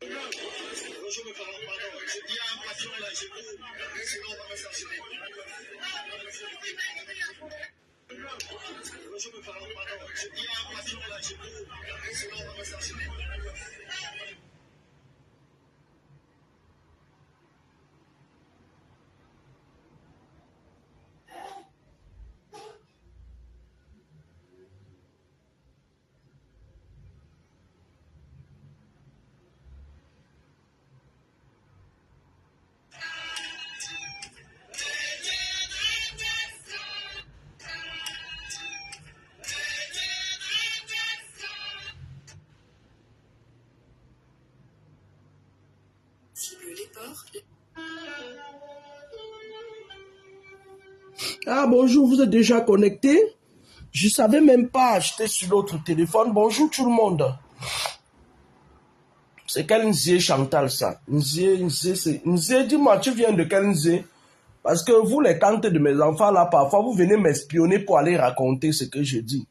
Je me parle, pardon. Il y a un patron là, je cours. Sinon, on va me stationner. Je me parle, pardon. Il y a un patron là, je cours. Sinon, on va me stationner. Ah bonjour, vous êtes déjà connecté? Je savais même pas, j'étais sur l'autre téléphone. Bonjour tout le monde. C'est quel Nzé Chantal ça? Nzé, c'est... Nzé, dis-moi, tu viens de quel Nzé? Parce que vous, les tantes de mes enfants, là, parfois, vous venez m'espionner pour aller raconter ce que je dis.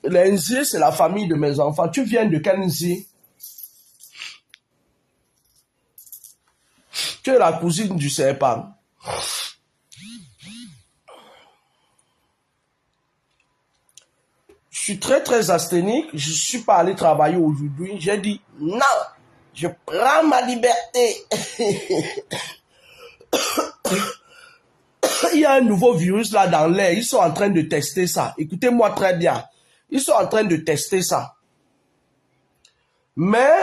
Les Nzé, c'est la famille de mes enfants. Tu viens de quel Nzé? Tu es la cousine du serpent. Je suis très asthénique. Je ne suis pas allé travailler aujourd'hui. J'ai dit non, je prends ma liberté. Il y a un nouveau virus là dans l'air. Ils sont en train de tester ça. Écoutez-moi très bien. Ils sont en train de tester ça. Mais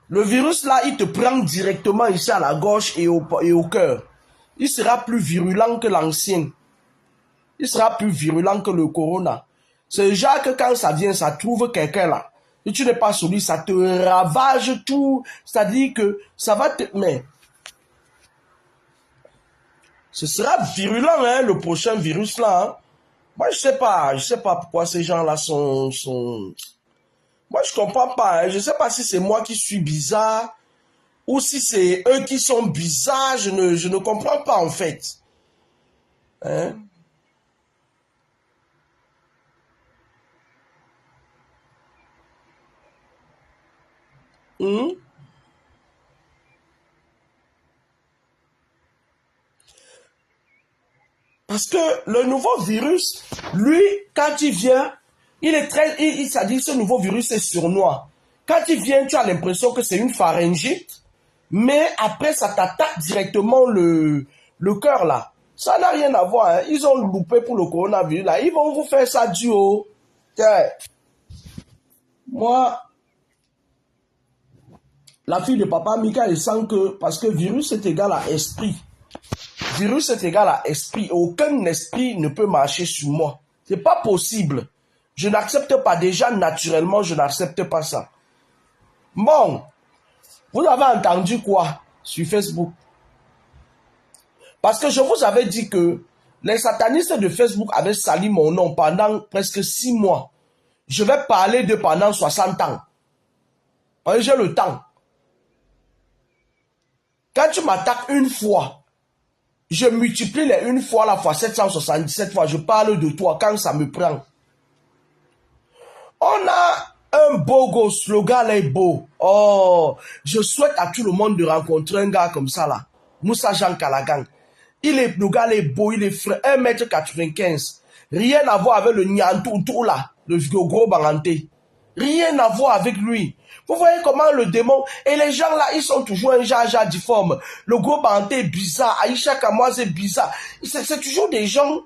le virus là, il te prend directement ici à la gauche et au cœur. Il sera plus virulent que l'ancien. Il sera plus virulent que le corona. C'est déjà que quand ça vient, ça trouve quelqu'un là. Et tu n'es pas sur lui, ça te ravage tout. C'est-à-dire que ça va te... Mais ce sera virulent, hein, le prochain virus là. Hein. Moi, je sais pas pourquoi ces gens-là sont... Moi, je comprends pas. Hein. Je sais pas si c'est moi qui suis bizarre ou si c'est eux qui sont bizarres. Je ne comprends pas, en fait. Hein? Parce que le nouveau virus, lui, quand il vient, il est très... ça dit ce nouveau virus est sournois. Quand il vient, tu as l'impression que c'est une pharyngite, mais après, ça t'attaque directement le cœur, là. Ça n'a rien à voir. Hein. Ils ont loupé pour le coronavirus, là. Ils vont vous faire ça du haut. Tiens. Moi, la fille de papa Mika, elle sent que... Parce que virus est égal à esprit. Virus est égal à esprit. Aucun esprit ne peut marcher sur moi. C'est pas possible. Je n'accepte pas. Déjà, naturellement, je n'accepte pas ça. Bon. Vous avez entendu quoi sur Facebook? Parce que je vous avais dit que les satanistes de Facebook avaient sali mon nom pendant presque 6 mois. Je vais parler de pendant 60 ans. J'ai le temps. Quand tu m'attaques une fois, je multiplie les une fois la fois 777 fois. Je parle de toi quand ça me prend. On a un beau gosse. Le gars là est beau. Oh, je souhaite à tout le monde de rencontrer un gars comme ça là. Moussa Jean Calagan. Le gars là est beau. Il est frais. 1m95. Rien à voir avec le Niantoutou là. Le gros Banganté. Rien à voir avec lui. Vous voyez comment le démon... Et les gens là, ils sont toujours un jaja difforme. Le gros Banganté est bizarre. Aïcha Kamoa, c'est bizarre. C'est toujours des gens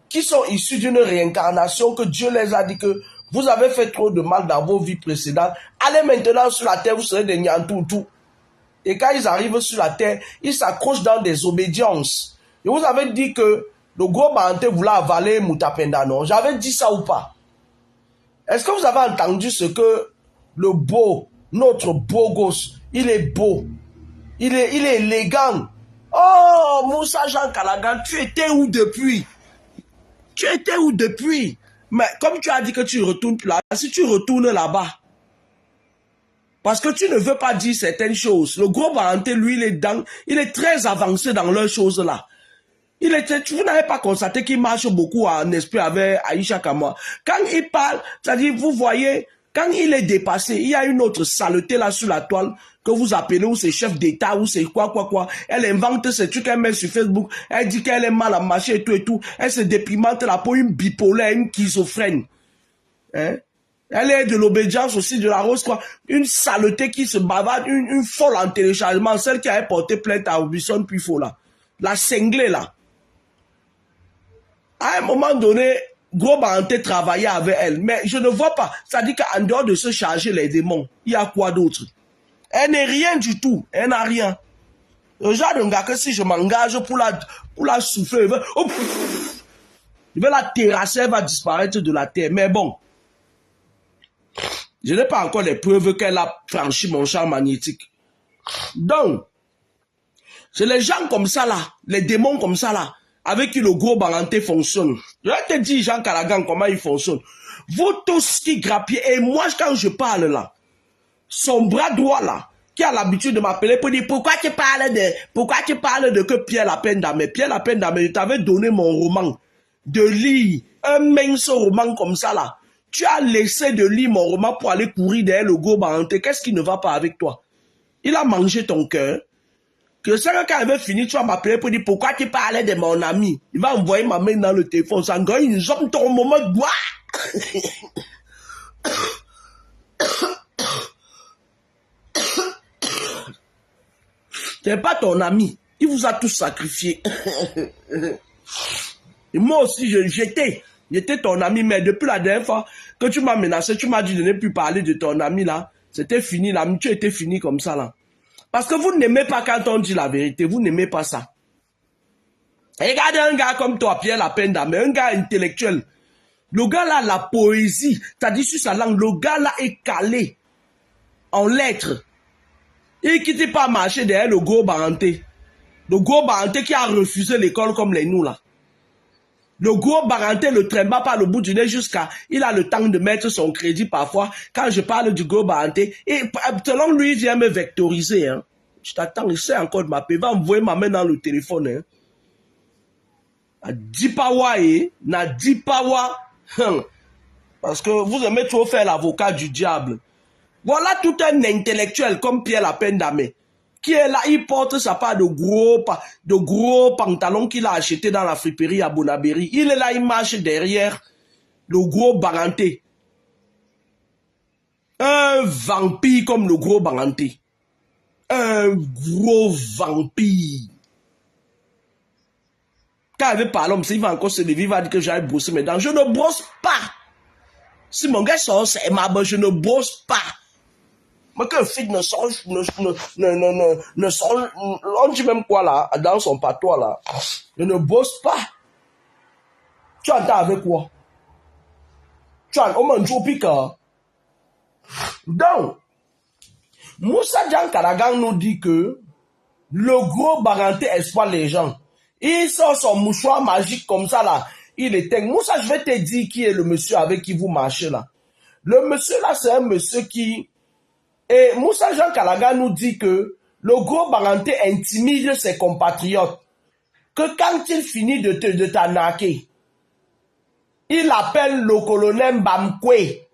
qui sont issus d'une réincarnation que Dieu les a dit que vous avez fait trop de mal dans vos vies précédentes. Allez maintenant sur la terre, vous serez des Niantoutou. Et quand ils arrivent sur la terre, ils s'accrochent dans des obédiences. Et vous avez dit que le gros Banganté voulait avaler Moutapenda, non? J'avais dit ça ou pas? Est-ce que vous avez entendu ce que le beau, notre beau gosse, il est beau, il est élégant. Oh, Moussa Jean Calagan, tu étais où depuis? Tu étais où depuis? Mais comme tu as dit que tu retournes là, si tu retournes là-bas, parce que tu ne veux pas dire certaines choses, le gros Banganté, lui, il est très avancé dans leurs choses là. Vous n'avez pas constaté qu'il marche beaucoup en esprit avec Aïcha Kamoa. Quand il parle, c'est-à-dire, vous voyez, quand il est dépassé, il y a une autre saleté là sur la toile que vous appelez, ou c'est chef d'État, ou c'est quoi. Elle invente ces trucs, elle met sur Facebook, elle dit qu'elle est mal à marcher et tout. Elle se dépimente la peau, une bipolaire, une schizophrène. Hein? Elle est de l'obédience aussi, de la rose, quoi. Une saleté qui se bavarde, une folle en téléchargement, celle qui avait porté plainte à Aubusson Puifo là. La cinglée là. À un moment donné, Gros Banganté travaillait avec elle. Mais je ne vois pas. Ça dit qu'en dehors de se charger les démons, il y a quoi d'autre? Elle n'est rien du tout. Elle n'a rien. Le genre de gars que si je m'engage pour la souffler, je vais la terrasser, elle va disparaître de la terre. Mais bon, je n'ai pas encore les preuves qu'elle a franchi mon champ magnétique. Donc, c'est les gens comme ça là, les démons comme ça là, avec qui le gros Banganté fonctionne. Je vais te dire, Jean Calagan, comment il fonctionne. Vous tous qui grappiez, et moi, quand je parle là, son bras droit là, qui a l'habitude de m'appeler pour dire, pourquoi tu parles de que Pierre Lapendamé? Pierre Lapendamé, je t'avais donné mon roman, de lire un mince roman comme ça là. Tu as laissé de lire mon roman pour aller courir derrière le gros Banganté. Qu'est-ce qui ne va pas avec toi? Il a mangé ton cœur. Que ça, quand il va finir, tu vas m'appeler pour dire pourquoi tu parlais de mon ami. Il va envoyer ma main dans le téléphone. Ça engage une zone ton moment de boire. Tu n'es pas ton ami. Il vous a tous sacrifié. Et moi aussi, j'étais ton ami, mais depuis la dernière fois que tu m'as menacé, tu m'as dit de ne plus parler de ton ami là. C'était fini, l'amitié était finie comme ça là. Parce que vous n'aimez pas quand on dit la vérité, vous n'aimez pas ça. Regardez un gars comme toi, Pierre Lapendamé, un gars intellectuel. Le gars là, la poésie, c'est-à-dire sur sa langue, le gars là est calé en lettres. Il ne quitte pas marcher derrière le gros Banganté. Le gros Banganté qui a refusé l'école comme les nous là. Le gros Banganté ne traîne pas le bout du nez jusqu'à... Il a le temps de mettre son crédit parfois. Quand je parle du gros Banganté, et selon lui, il vient me vectoriser. Hein. Je t'attends, il sait encore de m'appeler. Il va envoyer ma main dans le téléphone. Hein. Na dit pas. Parce que vous aimez trop faire l'avocat du diable. Voilà tout un intellectuel comme Pierre Lapendamé. Qui est là, il porte sa part de gros pantalons qu'il a acheté dans la friperie à Bonabéry. Il est là, il marche derrière le gros Banganté. Un vampire comme le gros Banganté. Un gros vampire. Quand il veut parler, il va encore se lever, il va dire que j'allais brosser mes dents. Je ne brosse pas. Si mon gars sort, c'est ma je ne brosse pas. Mais qu'un fille ne sort, on dit même quoi là, dans son patois là, je ne bosse pas. Tu entends avec quoi? Tu entends, on mange au piquant. Donc, Moussa Jean Calagan nous dit que le gros Banganté exploite les gens. Il sort son mouchoir magique comme ça là. Il éteint. Moussa, je vais te dire qui est le monsieur avec qui vous marchez là. Le monsieur là, c'est un monsieur qui... Et Moussa Jean Kalaga nous dit que le gros Baranté intimide ses compatriotes. Que quand il finit de t'arnaquer, il appelle le colonel Bamkwe.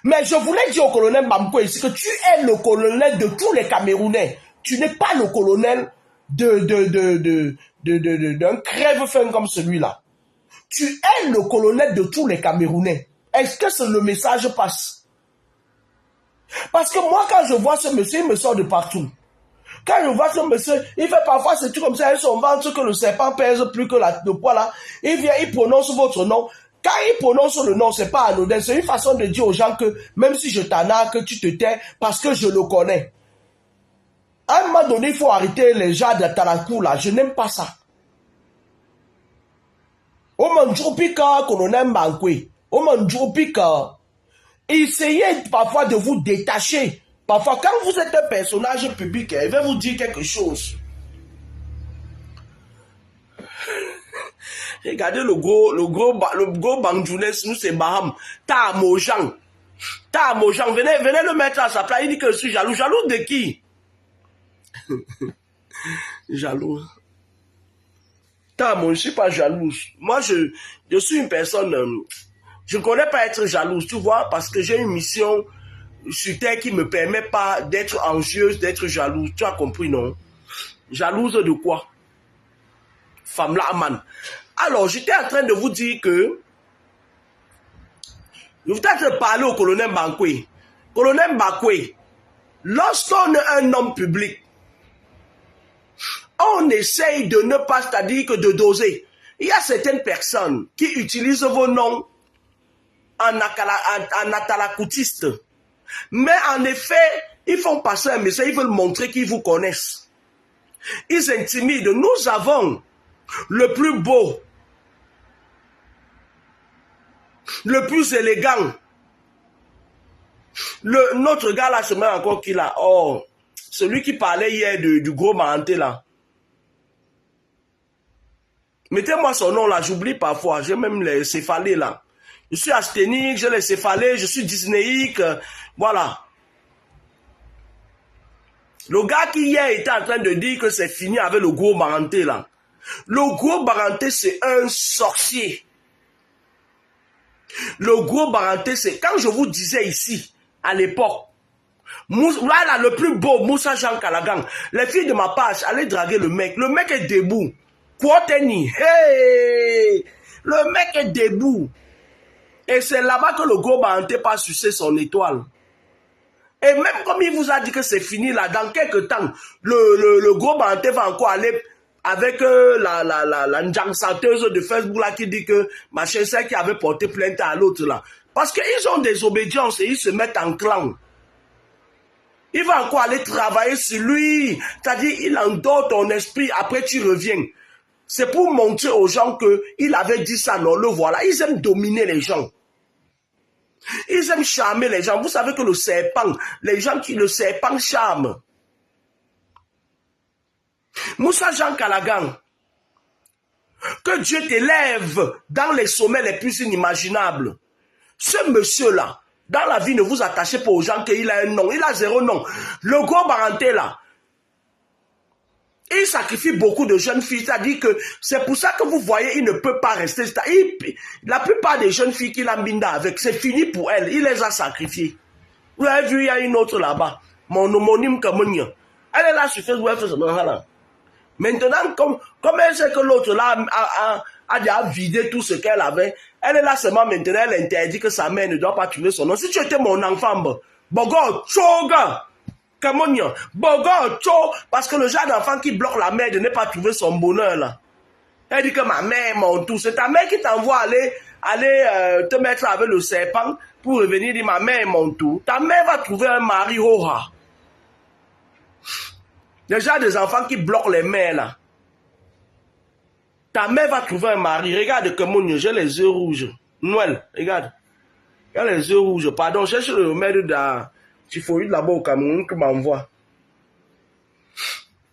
Mais je voulais dire au colonel Bamkwe ici que tu es le colonel de tous les Camerounais. Tu n'es pas le colonel d'un crève-faim comme celui-là. Tu es le colonel de tous les Camerounais. Est-ce que le message passe? Parce que moi, quand je vois ce monsieur, il me sort de partout. Quand je vois ce monsieur, il fait parfois ce truc comme ça, avec son ventre, que le serpent pèse plus que le poids là. Il vient, il prononce votre nom. Quand il prononce le nom, c'est pas anodin. C'est une façon de dire aux gens que même si je t'arnaque, tu te tais parce que je le connais. À un moment donné, il faut arrêter les gens de Talakou là. Je n'aime pas ça. Au Mandjoupika, colonel Mbankwe. Au Mandjoupika. Essayez parfois de vous détacher. Parfois, quand vous êtes un personnage public, il va vous dire quelque chose. Regardez le gros Bandjounès, nous c'est Baham. Ta Mojang. Venez le mettre à sa place. Il dit que je suis jaloux. Jaloux de qui? Jaloux. Je ne suis pas jalouse. Moi, je suis une personne... je ne connais pas être jalouse, tu vois, parce que j'ai une mission sur terre qui ne me permet pas d'être anxieuse, d'être jalouse. Tu as compris, non? Jalouse de quoi? Femme là, man. Alors, j'étais en train de vous dire que... Je voudrais te parler au colonel Mbankwe. Colonel Mbankwe, lorsqu'on est un homme public, on essaye de ne pas, c'est-à-dire que de doser. Il y a certaines personnes qui utilisent vos noms en atalakoutiste. Mais en effet, ils font passer un message, ils veulent montrer qu'ils vous connaissent. Ils intimident. Nous avons le plus beau, le plus élégant. Notre gars là, je me encore qui là. Oh, celui qui parlait hier du gros Mahanté là. Mettez-moi son nom là, j'oublie parfois. J'ai même les céphalées là. Je suis asthénique, j'ai les céphalées, je suis dyspnéique. Voilà. Le gars qui hier était en train de dire que c'est fini avec le gros Baranté là. Le gros Baranté c'est un sorcier. Le gros Baranté c'est... Quand je vous disais ici, à l'époque, voilà le plus beau, Moussa Jean Kalagan. Les filles de ma page, allez draguer le mec. Le mec est debout. Kwoteni, hey! Le mec est debout. Et c'est là-bas que le gros Baranté pas sucer son étoile. Et même comme il vous a dit que c'est fini là, dans quelques temps, le gros Baranté va encore aller avec la njangsateuse de Facebook là qui dit que machin c'est qui avait porté plainte à l'autre là. Parce qu'ils ont des obédiences et ils se mettent en clan. Il va encore aller travailler sur lui. C'est-à-dire, il endort ton esprit, après tu reviens. C'est pour montrer aux gens qu'il avait dit ça, non, le voilà. Ils aiment dominer les gens. Ils aiment charmer les gens. Vous savez que le serpent, les gens qui le serpent charment. Moussa Jean Kalagan, que Dieu t'élève dans les sommets les plus inimaginables. Ce monsieur-là, dans la vie, ne vous attachez pas aux gens qu'il a un nom. Il a 0 nom. Le gros Baranté là, il sacrifie beaucoup de jeunes filles. C'est-à-dire que c'est pour ça que vous voyez, il ne peut pas rester. La plupart des jeunes filles qu'il a minda avec, c'est fini pour elle. Il les a sacrifiées. Vous avez vu, il y a une autre là-bas. Mon homonyme Kamonia. Elle est là sur Facebook. Maintenant, comme elle sait que l'autre là a déjà vidé tout ce qu'elle avait, elle est là seulement maintenant, elle interdit que sa mère ne doit pas trouver son nom. Si tu étais mon enfant, Bogo, Choga, Kamonia, Bogo, Cho, parce que le genre d'enfant qui bloque la mère de ne pas trouver son bonheur là. Elle dit que ma mère, mon tout, c'est ta mère qui t'envoie aller te mettre avec le serpent pour revenir dire ma mère, mon tout. Ta mère va trouver un mari, hoha. Déjà des enfants qui bloquent les mères là. Ta mère va trouver un mari. Regarde comme j'ai les yeux rouges. Noël, regarde. Il y a les yeux rouges. Pardon, cherche le maire de Tifoïde là-bas au Cameroun qui m'envoie.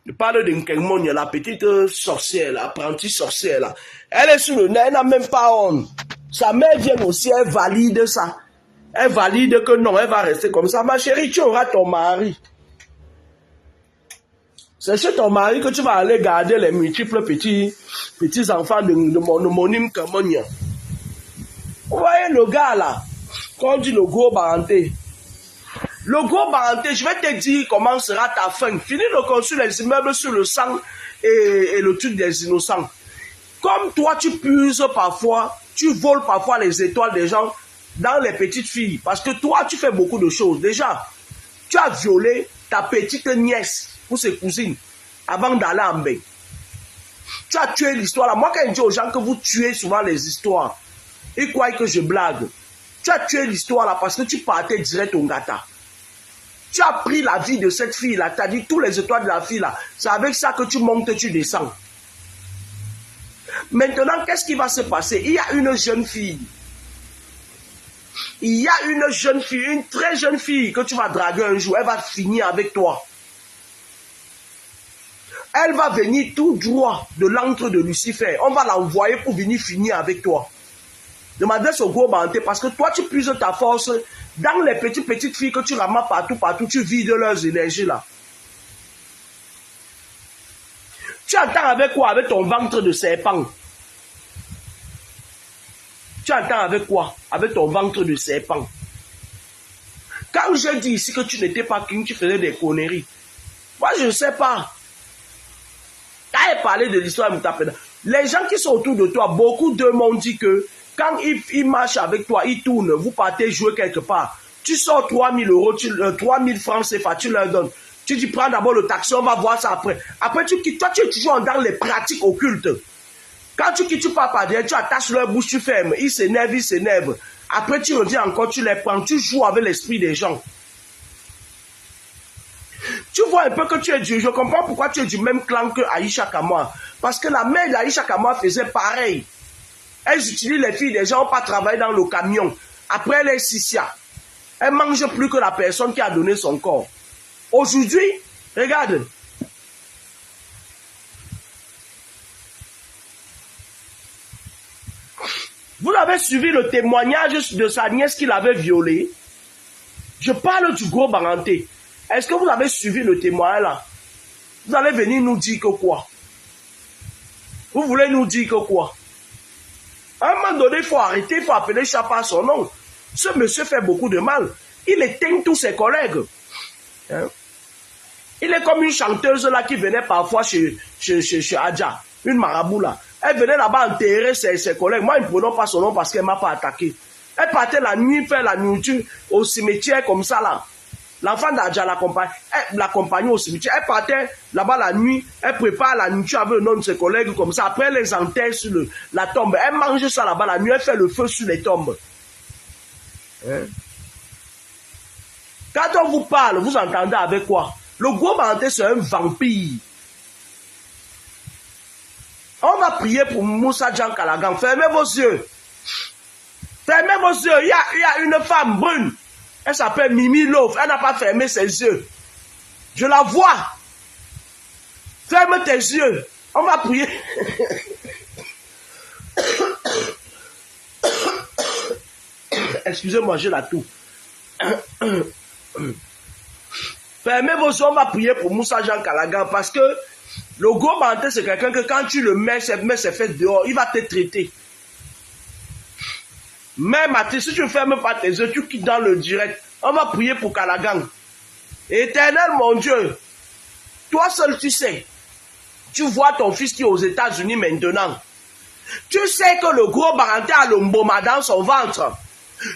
Je parle de Nkenmonia, la petite sorcière, l'apprentie sorcière là. Elle est sur le nez, elle n'a même pas honte. Sa mère vient aussi, elle valide ça. Elle valide que non, elle va rester comme ça. Ma chérie, tu auras ton mari. C'est chez ton mari que tu vas aller garder les multiples petits enfants de mon homonyme Nkenmonia. Vous voyez le gars là, quand on dit le gros baranté. Le gros baranté, je vais te dire comment sera ta fin. Finis de construire les immeubles sur le sang et le truc des innocents. Comme toi, tu puises parfois, tu voles parfois les étoiles des gens dans les petites filles. Parce que toi, tu fais beaucoup de choses. Déjà, tu as violé ta petite nièce pour ses cousines avant d'aller en bain. Tu as tué l'histoire là. Moi, quand je dis aux gens que vous tuez souvent les histoires, ils croient que je blague. Tu as tué l'histoire là parce que tu partais direct au Ngata. Tu as pris la vie de cette fille-là, tu as dit tous les étoiles de la fille-là. C'est avec ça que tu montes, tu descends. Maintenant, qu'est-ce qui va se passer? Il y a une jeune fille. Il y a une jeune fille, une très jeune fille que tu vas draguer un jour. Elle va finir avec toi. Elle va venir tout droit de l'antre de Lucifer. On va l'envoyer pour venir finir avec toi. Je m'adresse au gros banté parce que toi, tu puises ta force dans les petites filles que tu ramasses partout, tu vides leurs énergies là. Tu entends avec quoi? Avec ton ventre de serpent. Tu entends avec quoi? Avec ton ventre de serpent. Quand j'ai dit ici que tu n'étais pas king, tu faisais des conneries. Moi, je ne sais pas. Quand elle parlait de l'histoire de Moutapeda, les gens qui sont autour de toi, beaucoup d'eux m'ont dit que quand ils marchent avec toi, ils tournent, vous partez jouer quelque part. Tu sors 3000 €, 3000 francs CFA, tu leur donnes. Tu dis, prends d'abord le taxi, on va voir ça après. Après, tu quittes. Toi, tu es toujours dans les pratiques occultes. Quand tu quittes, tu pars par derrière, tu attaches leur bouche, tu fermes. Ils s'énervent. Après, tu reviens encore, tu les prends. Tu joues avec l'esprit des gens. Tu vois un peu que tu es du... Je comprends pourquoi tu es du même clan que Aïcha Kamwa. Parce que la mère d'Aïcha Kamwa faisait pareil. Elles utilisent les filles des gens pour pas travailler dans le camion. Après, elle est Sissia. Elle ne mange plus que la personne qui a donné son corps. Aujourd'hui, regarde. Vous avez suivi le témoignage de sa nièce qu'il avait violée. Je parle du gros baranté. Est-ce que vous avez suivi le témoignage là? Vous allez venir nous dire que quoi? Vous voulez nous dire que quoi? À un moment donné, il faut arrêter, il faut appeler chat par son nom. Ce monsieur fait beaucoup de mal. Il éteint tous ses collègues. Hein? Il est comme une chanteuse là qui venait parfois chez Adja, une marabout là. Elle venait là-bas enterrer ses collègues. Moi, ils ne prenons pas son nom parce qu'elle ne m'a pas attaqué. Elle partait la nuit faire la nourriture au cimetière comme ça là. L'enfant d'Adja l'accompagnait au cimetière. Elle partait là-bas la nuit, elle prépare la nourriture avec le nom de ses collègues comme ça. Après, elle les enterre sur la tombe. Elle mange ça là-bas la nuit, elle fait le feu sur les tombes. Hein? Quand on vous parle, vous entendez avec quoi? Le gros banté, c'est un vampire. On va prier pour Moussa Jean Kalagan. Fermez vos yeux. Fermez vos yeux. Il y a une femme brune. Elle s'appelle Mimi Love. Elle n'a pas fermé ses yeux. Je la vois. Ferme tes yeux. On va prier. Excusez-moi, j'ai la toux. Fermez vos yeux, on va prier pour Moussa Jean Kalagan parce que le gros banté, c'est quelqu'un que quand tu le mets ses fesses dehors, il va te traiter. Mais Mathis, si tu ne fermes pas tes yeux, tu quittes dans le direct. On va prier pour Kalagan. Éternel, mon Dieu, toi seul tu sais. Tu vois ton fils qui est aux États-Unis maintenant. Tu sais que le gros banté a le mboma dans son ventre.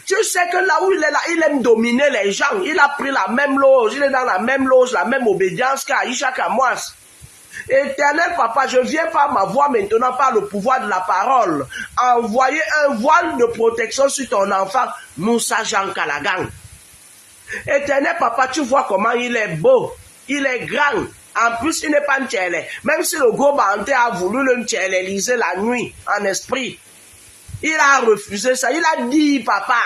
Tu sais que là où il est là, il aime dominer les gens. Il a pris la même loge, il est dans la même loge, la même obédience qu'Aïcha Kamwas. Éternel papa, je viens par ma voix maintenant, par le pouvoir de la parole, envoyer un voile de protection sur ton enfant, Moussa Jean Kalagan. Éternel papa, tu vois comment il est beau, il est grand. En plus, il n'est pas Ntchele. Même si le gros banté a voulu le Ntchéléliser la nuit, en esprit, il a refusé ça. Il a dit, papa,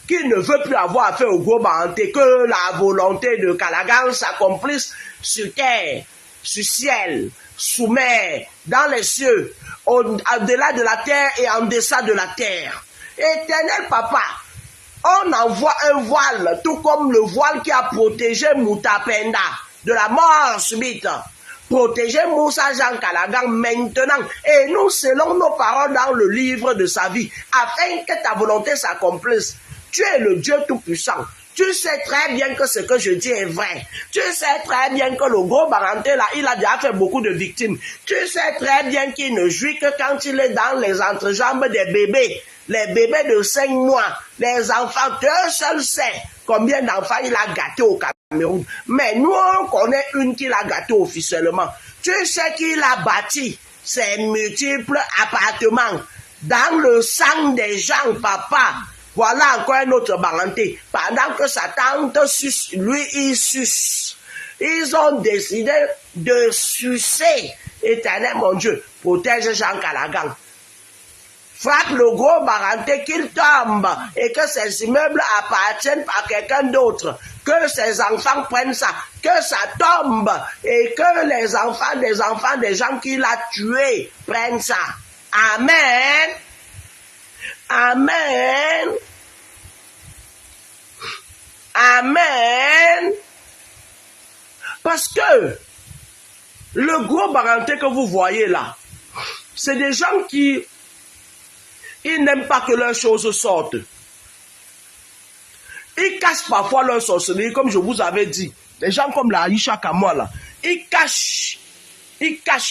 qu'il ne veut plus avoir affaire au gros banté, que la volonté de Kalagan s'accomplisse sur terre. sur ciel, sous mer, dans les cieux, au-delà de la terre et en deçà de la terre. Éternel Papa, on envoie un voile, tout comme le voile qui a protégé Moutapenda de la mort subite. Protégez Moussa Jean Calagan maintenant et nous scellons nos paroles dans le livre de sa vie afin que ta volonté s'accomplisse. Tu es le Dieu Tout-Puissant. Tu sais très bien que ce que je dis est vrai. Tu sais très bien que le gros Baranté là, il a déjà fait beaucoup de victimes. Tu sais très bien qu'il ne jouit que quand il est dans les entrejambes des bébés. Les bébés de 5 mois, les enfants, Dieu seul sait combien d'enfants il a gâtés au Cameroun. Mais nous, on connaît une qu'il a gâté officiellement. Tu sais qu'il a bâti ses multiples appartements dans le sang des gens, papa. Voilà encore un autre Baranté. Pendant que sa tante suce, lui, il suce. Ils ont décidé de sucer. Éternel, mon Dieu, protège Jean Calagan. Frappe le gros Baranté qu'il tombe et que ses immeubles appartiennent à quelqu'un d'autre. Que ses enfants prennent ça. Que ça tombe et que les enfants des gens qu'il a tués prennent ça. Amen. Amen. Amen. Parce que le gros Baranté que vous voyez là, c'est des gens qui ils n'aiment pas que leurs choses sortent. Ils cachent parfois leur sorcellerie, comme je vous avais dit. Des gens comme la Aïcha Kamoa là, ils cachent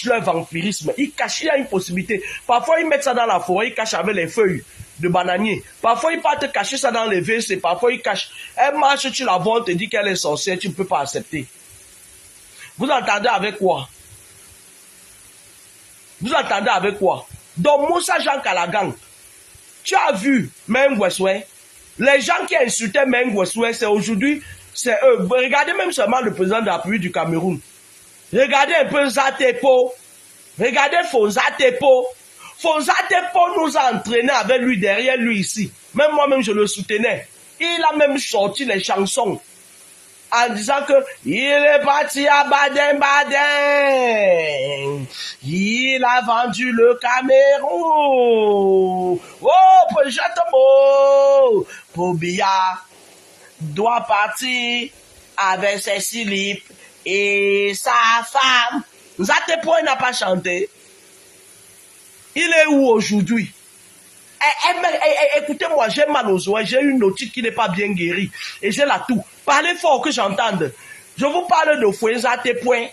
leur vampirisme. Il y a une possibilité. Parfois, ils mettent ça dans la forêt, ils cachent avec les feuilles de bananier. Parfois, ils partent cacher ça dans les WC. Parfois, ils cachent. Elle marche, tu la vois, on te dit qu'elle est sorcière, tu ne peux pas accepter. Vous entendez avec quoi? Vous entendez avec quoi? Donc, Moussa Jean Calagan, tu as vu Mengweswe? Les gens qui insultaient Mengweswe, c'est aujourd'hui, c'est eux. Regardez même seulement le président de la République du Cameroun. Regardez un peu Zatepo. Regardez Fonzatepo. Fonzatepo nous a entraînés avec lui, derrière lui ici. Même moi-même, je le soutenais. Il a même sorti les chansons en disant que il est parti à Baden-Baden. Il a vendu le Cameroun. Oh, Projetemo. Pobia doit partir avec ses slips et sa femme. Zatepo n'a pas chanté. Il est où aujourd'hui? Écoutez-moi, j'ai mal aux oreilles, j'ai une otite qui n'est pas bien guérie. Et j'ai la toux. Parlez fort que j'entende. Je vous parle de Fouenzate Point.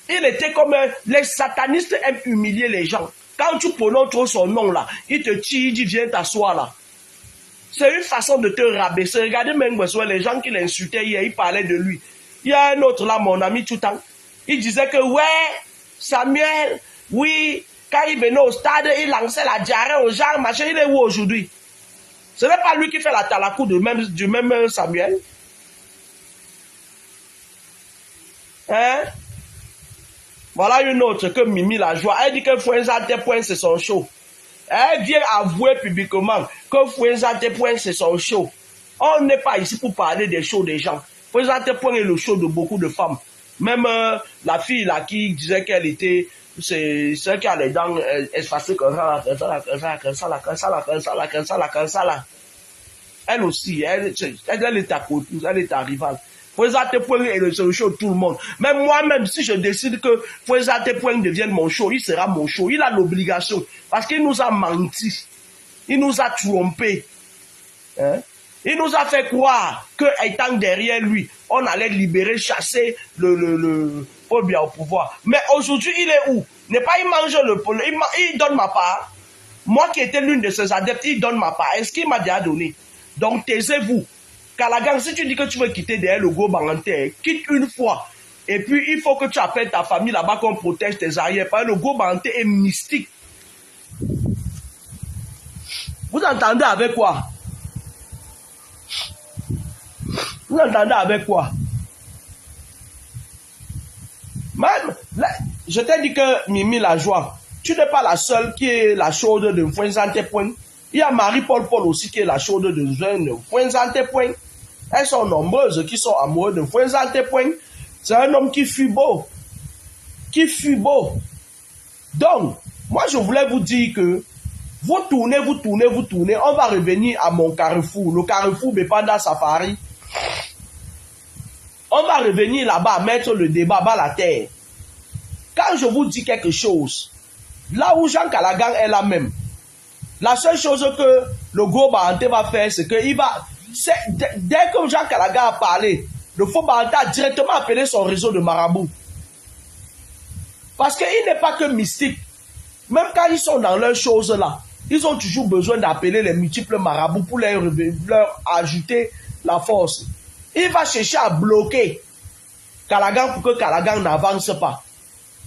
Il était comme les satanistes aiment humilier les gens. Quand tu prononces trop son nom là, il te tire, il dit viens t'asseoir là. C'est une façon de te rabaisser. Regardez même les gens qui l'insultaient hier, ils parlaient de lui. Il y a un autre là, mon ami tout le temps. Il disait que ouais, Samuel, oui, quand il venait au stade, il lançait la diarrhée aux gens, machin, il est où aujourd'hui? Ce n'est pas lui qui fait la talakou du même Samuel. Hein? Voilà une autre que Mimi la joie. Elle dit que Fouenzate Point c'est son show. Elle vient avouer publiquement que Fouenzate Point c'est son show. On n'est pas ici pour parler des shows des gens. Fouenzate Point est le show de beaucoup de femmes. Même la fille là qui disait qu'elle était, c'est celle qui a les dents espacées comme ça, elle aussi, elle est ta côté, elle est ta rivale. Fouenzate Point est le show de tout le monde. Même moi-même, si je décide que Fouenzate Point devienne mon show, il sera mon show. Il a l'obligation. Parce qu'il nous a menti. Il nous a trompés. Hein? Il nous a fait croire que, étant derrière lui, on allait libérer, chasser le bien au pouvoir. Mais aujourd'hui, il est où? N'est pas il mange le polo, il donne ma part. Moi qui étais l'une de ses adeptes, il donne ma part. Est-ce qu'il m'a déjà donné? Donc taisez-vous. Calagan, si tu dis que tu veux quitter derrière le gros Baranté, quitte une fois. Et puis il faut que tu appelles ta famille là-bas qu'on protège tes arrières. Parce que le gros Baranté est mystique. Vous entendez avec quoi? Vous entendez avec quoi? Même, là, je t'ai dit que Mimi la joie, tu n'es pas la seule qui est la chaude de Fouenzate Point. Il y a Marie-Paul aussi qui est la chaude de Fouenzate Point. Elles sont nombreuses qui sont amoureuses de Fouenzate Point. C'est un homme qui fut beau. Qui fut beau. Donc, moi je voulais vous dire que vous tournez, on va revenir à mon carrefour, le carrefour Bepanda Safari. On va revenir là-bas, mettre le débat bas la terre. Quand je vous dis quelque chose, là où Jean Calagan est là même, la seule chose que le gros Baranté va faire, c'est qu'il va, dès que Jean Calagan a parlé, le faux Baranté a directement appelé son réseau de marabouts. Parce qu'il n'est pas que mystique. Même quand ils sont dans leurs choses là, ils ont toujours besoin d'appeler les multiples marabouts pour leur ajouter la force. Il va chercher à bloquer Calagan pour que Calagan n'avance pas.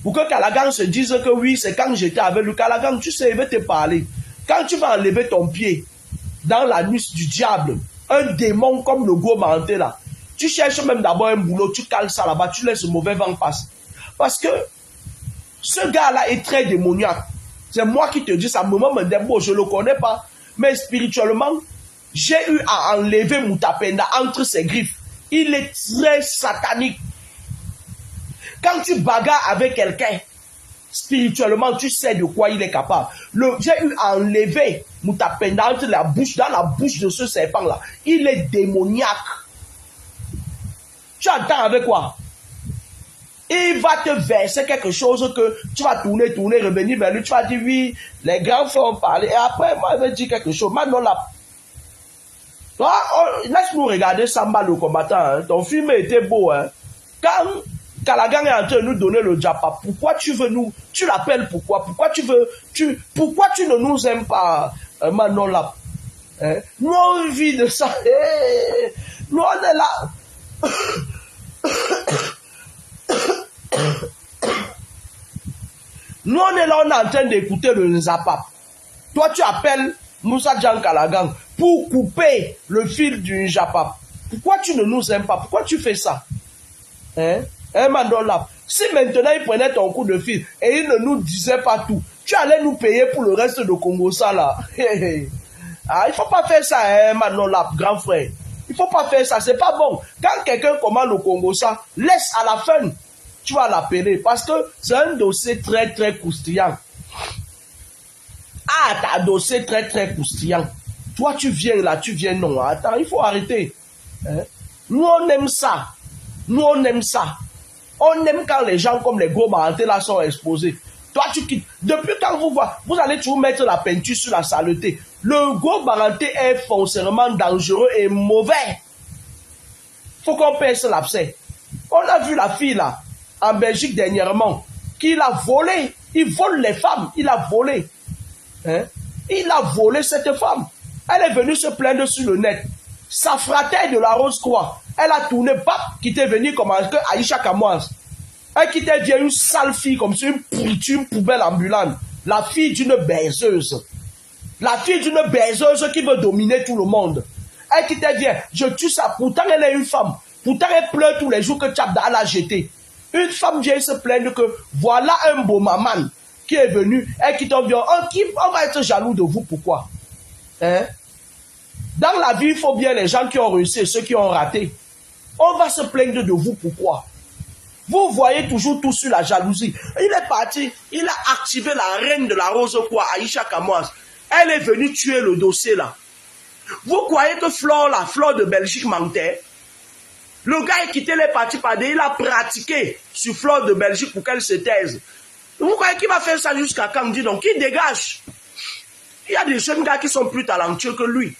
Pour que Calagan se dise que oui, c'est quand j'étais avec lui. Calagan, tu sais, il veut te parler. Quand tu vas enlever ton pied dans la nuit du diable, un démon comme le gros Baranté là, tu cherches même d'abord un boulot, tu cales ça là-bas, tu laisses le mauvais vent passer. Parce que ce gars-là est très démoniaque. C'est moi qui te dis ça. Moi, je ne le connais pas. Mais spirituellement, j'ai eu à enlever Moutapenda entre ses griffes. Il est très satanique. Quand tu bagarres avec quelqu'un, spirituellement, tu sais de quoi il est capable. J'ai eu à enlever Moutapenda entre la bouche, dans la bouche de ce serpent-là. Il est démoniaque. Tu attends avec quoi? Il va te verser quelque chose que tu vas tourner, revenir vers lui. Tu vas dire oui, les grands frères ont parlé. Et après, moi, je vais dire quelque chose. Maintenant, là, laisse-nous regarder Samba le combattant. Hein. Ton film était beau. Hein. Quand Calagan est en train de nous donner le Japa, pourquoi tu veux nous... Tu l'appelles pourquoi? Pourquoi tu ne nous aimes pas, Manon là? Hein? Nous, on vit de ça. Nous, on est là. Nous, on est là, on est en train d'écouter le Nzapap. Toi, tu appelles Moussa Djan Calagan pour couper le fil du Nzapap. Pourquoi tu ne nous aimes pas? Pourquoi tu fais ça? Hein? Mandola. Si maintenant il prenait ton coup de fil et il ne nous disait pas tout, tu allais nous payer pour le reste de Congo ça là. Ah, il ne faut pas faire ça, hein, Mandola, grand frère. Il ne faut pas faire ça, c'est pas bon. Quand quelqu'un commande le Congo ça, laisse à la fin. Tu vas l'appeler parce que c'est un dossier très très croustillant. Ah, t'as un dossier très très croustillant. Toi, tu viens là, tu viens non. Attends, il faut arrêter. Hein? Nous, on aime ça. Nous, on aime ça. On aime quand les gens comme les gros Baranté là sont exposés. Toi, tu quittes. Depuis quand vous allez toujours mettre la peinture sur la saleté. Le gros Baranté est foncièrement dangereux et mauvais. Faut qu'on pèse l'abcès. On a vu la fille là. En Belgique dernièrement, qu'il a volé. Il vole les femmes. Il a volé. Hein? Il a volé cette femme. Elle est venue se plaindre sur le net. Sa fratère de la Rose-Croix, elle a tourné, bap, qui était venue comme Aïcha Kamoise. Elle qui était vieille, une sale fille, comme si une poubelle ambulante. La fille d'une baiseuse. La fille d'une baiseuse qui veut dominer tout le monde. Elle qui était vieille, je tue ça. Pourtant, elle est une femme. Pourtant, elle pleure tous les jours que Tchabda l'a jetée. Une femme vient se plaindre que voilà un beau maman qui est venu et qui t'en vient. On va être jaloux de vous. Pourquoi? Hein? Dans la vie, il faut bien les gens qui ont réussi et ceux qui ont raté. On va se plaindre de vous. Pourquoi? Vous voyez toujours tout sur la jalousie. Il est parti, il a activé la reine de la rose quoi, Aïcha Kamoise. Elle est venue tuer le dossier là. Vous croyez que Flore de Belgique mentait? Le gars est quitté les partis par des, il a pratiqué sur Flore de Belgique pour qu'elle se taise. Vous croyez qu'il va faire ça jusqu'à quand? Dit donc, il dégage. Il y a des jeunes gars qui sont plus talentueux que lui.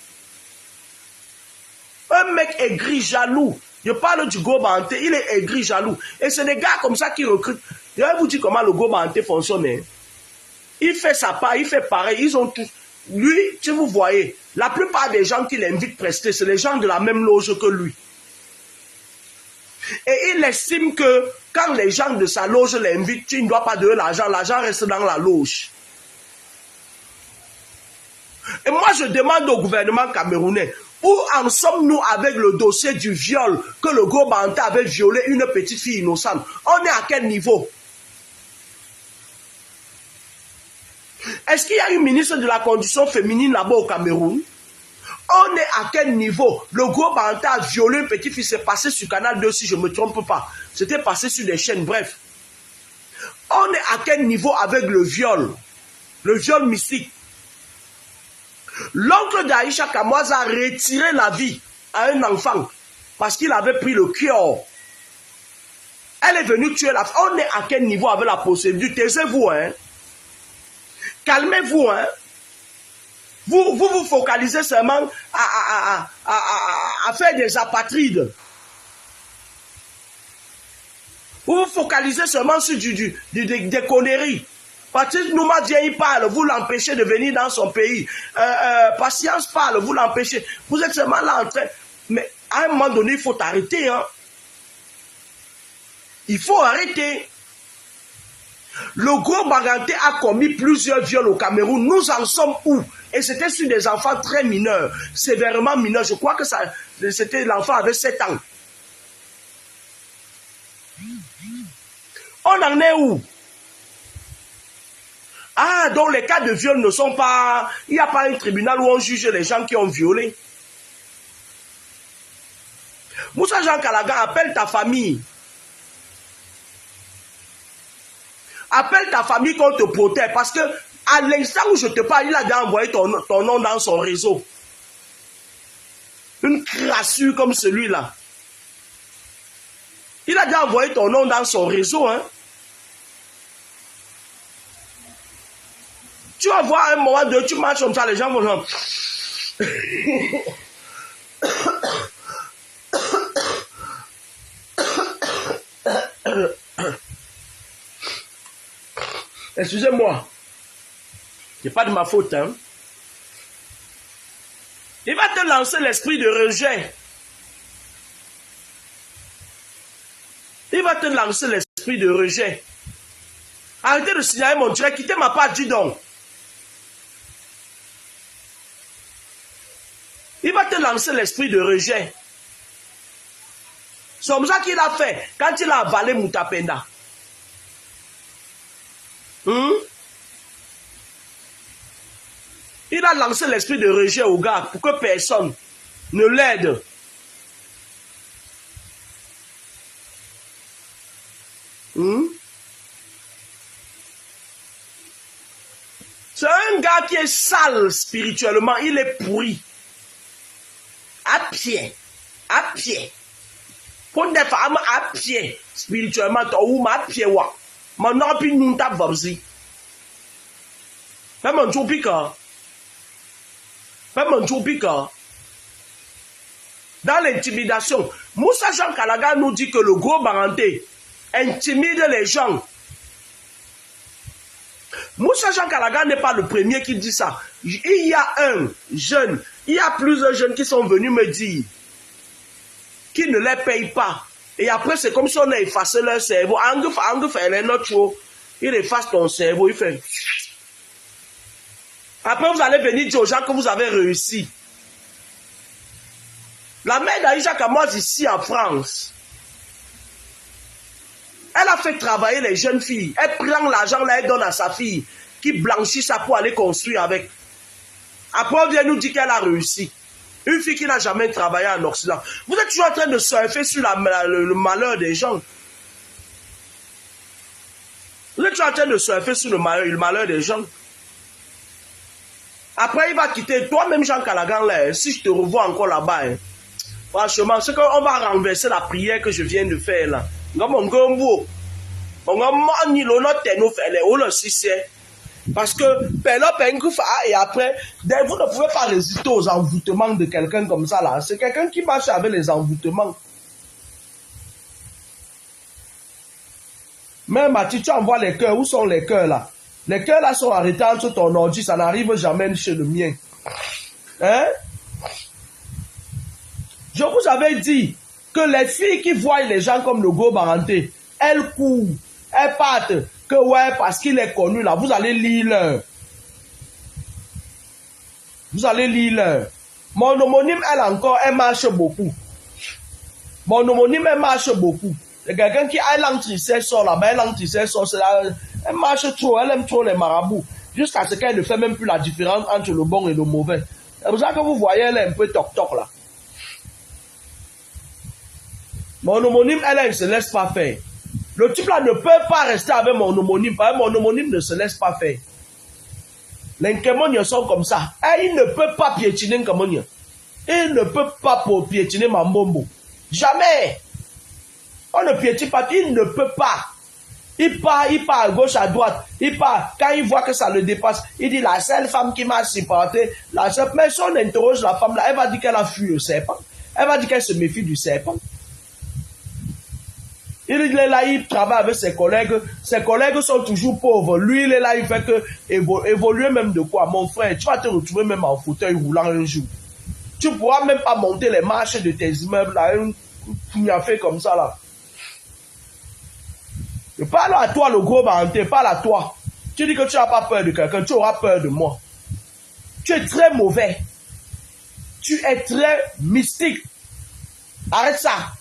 Un mec aigri, jaloux. Je parle du Go Baranté, il est aigri, jaloux. Et c'est des gars comme ça qui recrutent. Je vais vous dire comment le Go Baranté fonctionne. Hein. Il fait sa part, il fait pareil. Ils ont tous. Lui, si vous voyez, la plupart des gens qui l'invitent prester, c'est les gens de la même loge que lui. Et il estime que quand les gens de sa loge l'invitent, tu ne dois pas donner l'argent, l'argent reste dans la loge. Et moi, je demande au gouvernement camerounais, où en sommes-nous avec le dossier du viol que le Go Baranté avait violé une petite fille innocente? On est à quel niveau? Est-ce qu'il y a une ministre de la condition féminine là-bas au Cameroun? On est à quel niveau? Le Go Baranté a violé une petite fille, c'est passé sur Canal 2 si je ne me trompe pas. c'était passé sur des chaînes, bref. On est à quel niveau avec le viol mystique? L'oncle d'Aïcha Kamoise a retiré la vie à un enfant parce qu'il avait pris le cœur. Elle est venue tuer la femme. On est à quel niveau avec la procédure? Taisez-vous, hein? Calmez-vous, hein? Vous focalisez seulement à faire des apatrides. Vous vous focalisez seulement sur des conneries. Patrice Nouma vient, il parle, vous l'empêchez de venir dans son pays. Patience parle, vous l'empêchez. Vous êtes seulement là en train. Mais à un moment donné, il faut arrêter. Hein? Il faut arrêter. Le gros Baganté a commis plusieurs viols au Cameroun. Nous en sommes où? Et c'était sur des enfants très mineurs, sévèrement mineurs. Je crois que c'était l'enfant avait 7 ans. On en est où? Ah, donc les cas de viol ne sont pas... Il n'y a pas un tribunal où on juge les gens qui ont violé. Moussa Jean Kalaga, appelle ta famille. Appelle ta famille qu'on te protège. Parce que à l'instant où je te parle, il a déjà envoyé ton nom dans son réseau. Une crassure comme celui-là. Il a déjà envoyé ton nom dans son réseau. Hein? Tu vas voir un moment de tu marches comme ça, les gens vont dire... Excusez-moi. Ce n'est pas de ma faute. Hein? Il va te lancer l'esprit de rejet. Il va te lancer l'esprit de rejet. Arrêtez de signaler mon direct. Quittez ma part, dis donc. Il va te lancer l'esprit de rejet. C'est comme ça qu'il a fait quand il a avalé Moutapenda. Il a lancé l'esprit de rejet au gars pour que personne ne l'aide. C'est un gars qui est sale spirituellement, il est pourri. À pied. Pour des femmes à pied, spirituellement, ou à pied, maintenant, puis nous t'as babzi. Même un jour piquant. Dans l'intimidation, Moussa Jean Kalaga nous dit que le gros Baranté intimide les gens. Moussa Jean Kalaga n'est pas le premier qui dit ça. Il y a un jeune, il y a plusieurs jeunes qui sont venus me dire qu'ils ne les payent pas. Et après, c'est comme si on a effacé leur cerveau. Il efface ton cerveau, il fait... Après, vous allez venir dire aux gens que vous avez réussi. La mère d'Aïcha Kamoise ici en France, elle a fait travailler les jeunes filles. Elle prend l'argent là, elle donne à sa fille, qui blanchit ça pour aller construire avec. Après, on vient nous dire qu'elle a réussi. Une fille qui n'a jamais travaillé en Occident. Vous êtes toujours en train de surfer sur le malheur des gens. Vous êtes toujours en train de surfer sur le malheur des gens. Après, il va quitter toi-même, Jean Calagan, là. Si je te revois encore là-bas, hein. Franchement, c'est qu'on va renverser la prière que je viens de faire là. Parce que et après, vous ne pouvez pas résister aux envoûtements de quelqu'un comme ça là. C'est quelqu'un qui marche avec les envoûtements. Même Mathieu, tu envoies les cœurs. Où sont les cœurs là? Les cœurs là sont arrêtés entre ton ordi, ça n'arrive jamais chez le mien. Hein? Je vous avais dit que les filles qui voient les gens comme le gros Baranté, elles courent, elles partent, que ouais, parce qu'il est connu là, vous allez lire leur. Vous allez lire leur. Mon homonyme, elle encore, elle marche beaucoup. Mon homonyme, elle marche beaucoup. C'est quelqu'un qui a l'anticelle sort là-bas, elle l'anticelle sort, c'est là. Elle marche trop, elle aime trop les marabouts. Jusqu'à ce qu'elle ne fait même plus la différence entre le bon et le mauvais. C'est pour ça que vous voyez, elle est un peu toc-toc là. Mon homonyme, elle, elle ne se laisse pas faire. Le type là ne peut pas rester avec mon homonyme. Parce que mon homonyme ne se laisse pas faire. Les Nkemoniens sont comme ça. Et il ne peut pas piétiner Nkemonia. Il ne peut pas piétiner Mambombo. Jamais. On ne piétine pas. Il ne peut pas. Il part à gauche, à droite. Il part. Quand il voit que ça le dépasse, il dit la seule femme qui m'a supporté, la seule. Mais si on interroge la femme là, elle va dire qu'elle a fui le serpent. Elle va dire qu'elle se méfie du serpent. Il est là, il travaille avec ses collègues. Ses collègues sont toujours pauvres. Lui, il est là, il fait que évoluer même de quoi. Mon frère, tu vas te retrouver même en fauteuil roulant un jour. Tu ne pourras même pas monter les marches de tes immeubles là. Il a fait comme ça là. Je parle à toi, le gros banté, parle à toi. Tu dis que tu n'as pas peur de quelqu'un, tu auras peur de moi. Tu es très mauvais. Tu es très mystique. Arrête ça.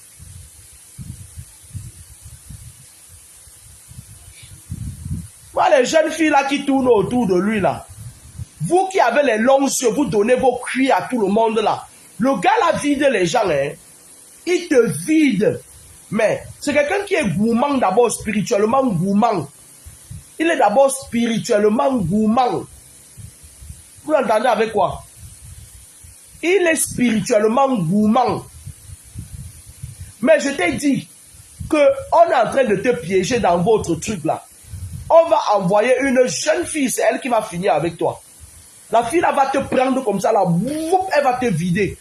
Voilà les jeunes filles là qui tournent autour de lui là. Vous qui avez les longs yeux, vous donnez vos cuits à tout le monde là. Le gars là vide les gens, hein. Il te vide. Mais c'est quelqu'un qui est gourmand d'abord, spirituellement gourmand. Il est d'abord spirituellement gourmand. Vous l'entendez avec quoi? Il est spirituellement gourmand. Mais je t'ai dit qu'on est en train de te piéger dans votre truc là. On va envoyer une jeune fille, c'est elle qui va finir avec toi. La fille là va te prendre comme ça là, elle va te vider.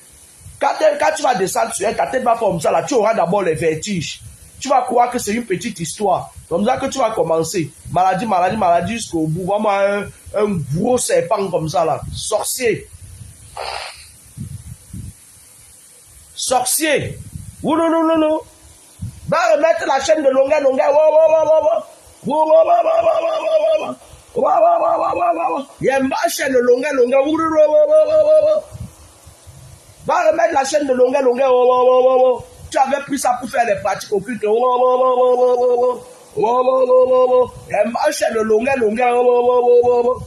Quand tu vas descendre sur elle, ta tête va faire comme ça là, tu auras d'abord les vertiges. Tu vas croire que c'est une petite histoire. Comme ça que tu vas commencer. Maladie, maladie, maladie jusqu'au bout. Vraiment un gros serpent comme ça là. Sorcier. Sorcier. Ouh, non, non, non, non. Va remettre la chaîne de longueur, longueur. Il y a une chaîne de longueur, longueur. Va remettre la chaîne de longueur, longueur. Tu avais pris ça pour faire les pratiques occultes. Il y a une chaîne de longueur, longueur.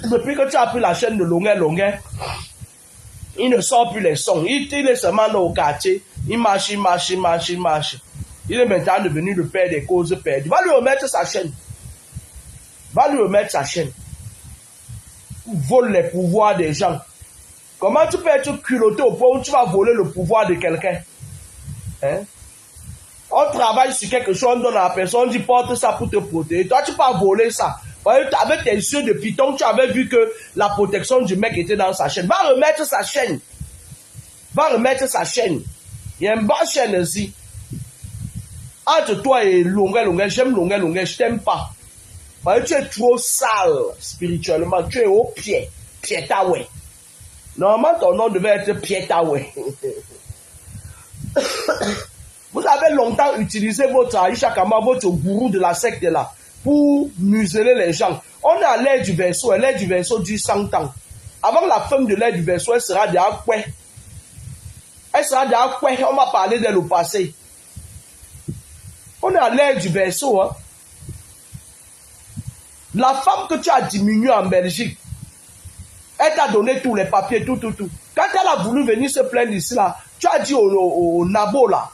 Depuis que tu as pris la chaîne de longueur, longueur, il ne sort plus les sons. Il est seulement là au quartier. Il marche, il marche, il marche, il marche. Il est maintenant devenu le père des causes perdues. Va lui remettre sa chaîne. Va lui remettre sa chaîne. Vole les pouvoirs des gens. Comment tu peux être culotté au point où tu vas voler le pouvoir de quelqu'un? Hein? On travaille sur quelque chose, on donne à la personne, on dit porte ça pour te protéger. Toi, tu peux voler ça. Avec tes yeux de python, tu avais vu que la protection du mec était dans sa chaîne. Va remettre sa chaîne. Va remettre sa chaîne. Il y a une bonne chaîne ici. Entre toi et longueur, longueur, j'aime longueur, longueur, je t'aime pas. Parce que tu es trop sale spirituellement. Tu es au pied. Pietawe. Normalement, ton nom devait être Pietawe. Vous avez longtemps utilisé votre Aïchakama, votre gourou de la secte là, pour museler les gens. On est à l'ère du verseau, et l'ère du verseau dure 100 ans. Avant la fin de l'ère du verseau, elle sera des Akwe. Elle sera des Akwe, on va parler d'elle au passé. On est à l'ère du verseau, hein. La femme que tu as diminuée en Belgique, elle t'a donné tous les papiers, tout. Quand elle a voulu venir se plaindre ici, là, tu as dit au Nabo, là,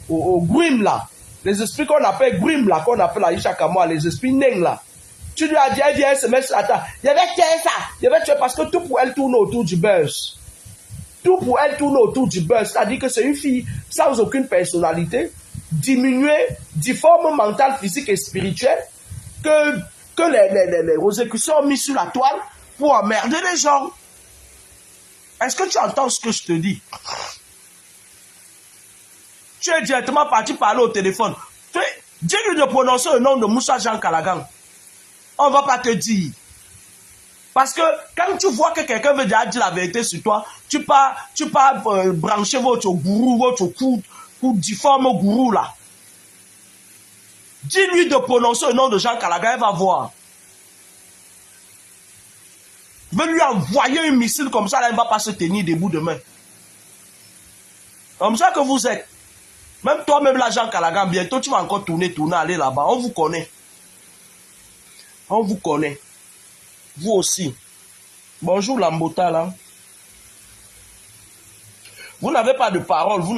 au Grim, là, les esprits qu'on appelle Grim, là, qu'on appelle Aïcha Kamoa, les esprits Neng, là, tu lui as dit, elle vient se mettre sur la table. Je vais tuer ça, je vais tuer parce que tout pour elle tourne autour du buzz. Tout pour elle tourne autour du buzz. C'est-à-dire que c'est une fille sans aucune personnalité, diminuée, difforme mentale, physique et spirituelle, que les Rosicruciens ont mis sur la toile pour emmerder les gens. Est-ce que tu entends ce que je te dis? Tu es directement parti parler au téléphone. Dis-lui de prononcer le nom de Moussa Jean Callaghan. On ne va pas te dire. Parce que quand tu vois que quelqu'un veut déjà dire la vérité sur toi, tu pars brancher votre gourou, votre coup difforme gourou là. Dis-lui de prononcer le nom de Jean Callaghan, elle va voir. Je vais lui envoyer un missile comme ça, là, elle ne va pas se tenir debout demain. Comme ça que vous êtes. Même toi-même, là, Jean Callaghan, bientôt, tu vas encore tourner, aller là-bas. On vous connaît. On vous connaît. Vous aussi. Bonjour, Lambota, là. Vous n'avez pas de parole, vous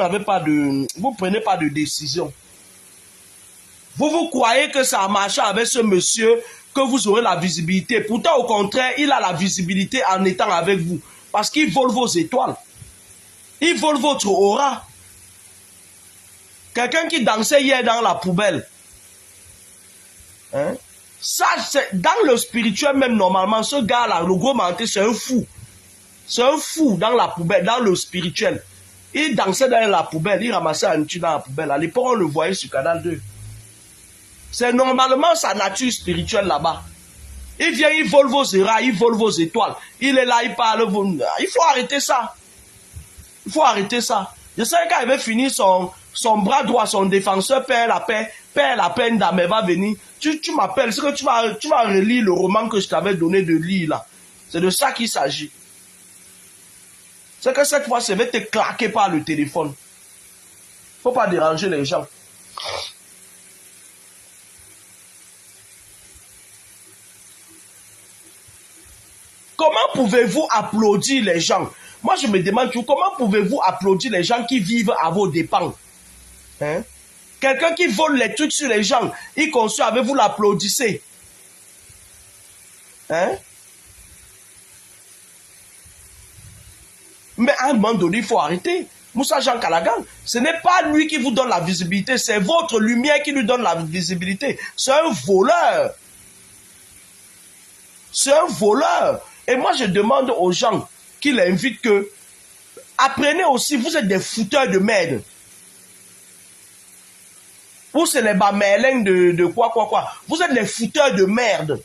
prenez pas de décision. Vous croyez que ça a marché avec ce monsieur, que vous aurez la visibilité. Pourtant, au contraire, il a la visibilité en étant avec vous. Parce qu'il vole vos étoiles. Il vole votre aura. Quelqu'un qui dansait hier dans la poubelle. Hein? Ça, dans le spirituel même, normalement, ce gars-là, le gros menteur, c'est un fou. C'est un fou dans la poubelle, dans le spirituel. Il dansait dans la poubelle, il ramassait un petit dans la poubelle. À l'époque, on le voyait sur Canal 2. C'est normalement sa nature spirituelle là-bas. Il vient, il vole vos erreurs, il vole vos étoiles. Il est là, il parle. Il faut arrêter ça. Il faut arrêter ça. Je sais qu'il avait fini son bras droit, son défenseur, Père la peine d'âme va venir. Tu m'appelles, c'est que tu vas relire le roman que je t'avais donné de lire là. C'est de ça qu'il s'agit. C'est que cette fois, je vais te claquer par le téléphone. Faut pas déranger les gens. Comment pouvez-vous applaudir les gens? Moi, je me demande toujours, comment pouvez-vous applaudir les gens qui vivent à vos dépens? Hein? Quelqu'un qui vole les trucs sur les gens, il construit avec vous, l'applaudissez. Hein? Mais à un moment donné, il faut arrêter. Moussa Jean Callaghan, ce n'est pas lui qui vous donne la visibilité, c'est votre lumière qui lui donne la visibilité. C'est un voleur. C'est un voleur. Et moi, je demande aux gens qui l'invitent que apprenez aussi, vous êtes des fouteurs de merde. Vous, c'est les bamélins de quoi. Vous êtes des fouteurs de merde.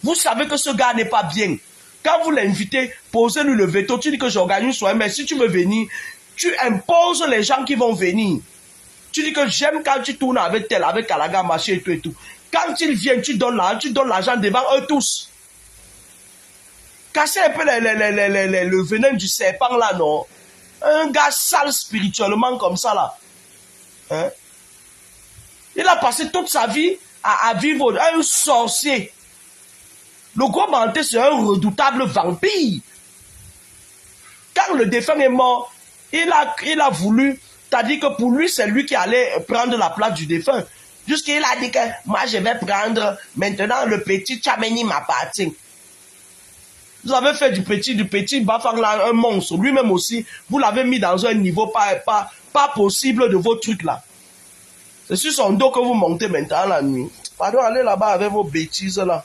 Vous savez que ce gars n'est pas bien. Quand vous l'invitez, posez-lui le veto. Tu dis que j'organise soin, mais si tu veux venir, tu imposes les gens qui vont venir. Tu dis que j'aime quand tu tournes avec tel, avec Callaghan, machin et tout. Quand ils viennent, tu donnes l'argent devant eux tous. Cassez un peu le venin du serpent là, non? Un gars sale spirituellement comme ça là. Hein? Il a passé toute sa vie à vivre un sorcier. Le gros menteur, c'est un redoutable vampire. Quand le défunt est mort, il a voulu, c'est-à-dire que pour lui, c'est lui qui allait prendre la place du défunt. Jusqu'il a dit que moi, je vais prendre maintenant le petit Tchameni m'appartient. Vous avez fait du petit Bafang là, un monstre. Lui-même aussi, vous l'avez mis dans un niveau pas possible de vos trucs là. C'est sur son dos que vous montez maintenant la nuit. Pardon, allez là-bas avec vos bêtises là.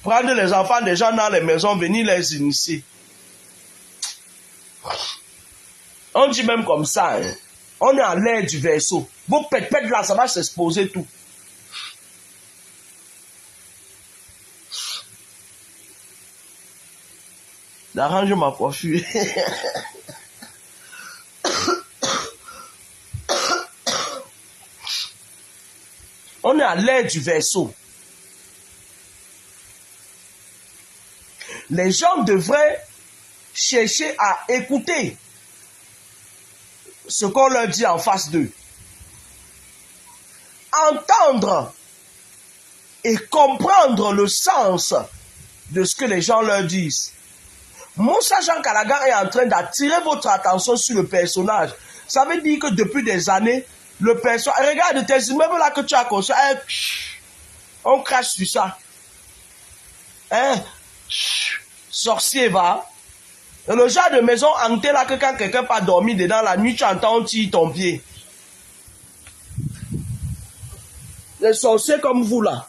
Prendre les enfants des gens dans les maisons, venir les initier. On dit même comme ça, hein. On est à l'air du vaisseau. Vos pètes là, ça va s'exposer tout. D'arranger ma coiffure. On est à l'air du vaisseau. Les gens devraient chercher à écouter ce qu'on leur dit en face d'eux. Entendre et comprendre le sens de ce que les gens leur disent. Moussa Jean Callaghan est en train d'attirer votre attention sur le personnage. Ça veut dire que depuis des années, le personnage... Regarde tes immeubles là que tu as construits. On crache sur ça. Hein? Sorcier va. Et le genre de maison hantée là que quand quelqu'un pas dormi dedans la nuit, tu entends on tire ton pied. Les sorciers comme vous là.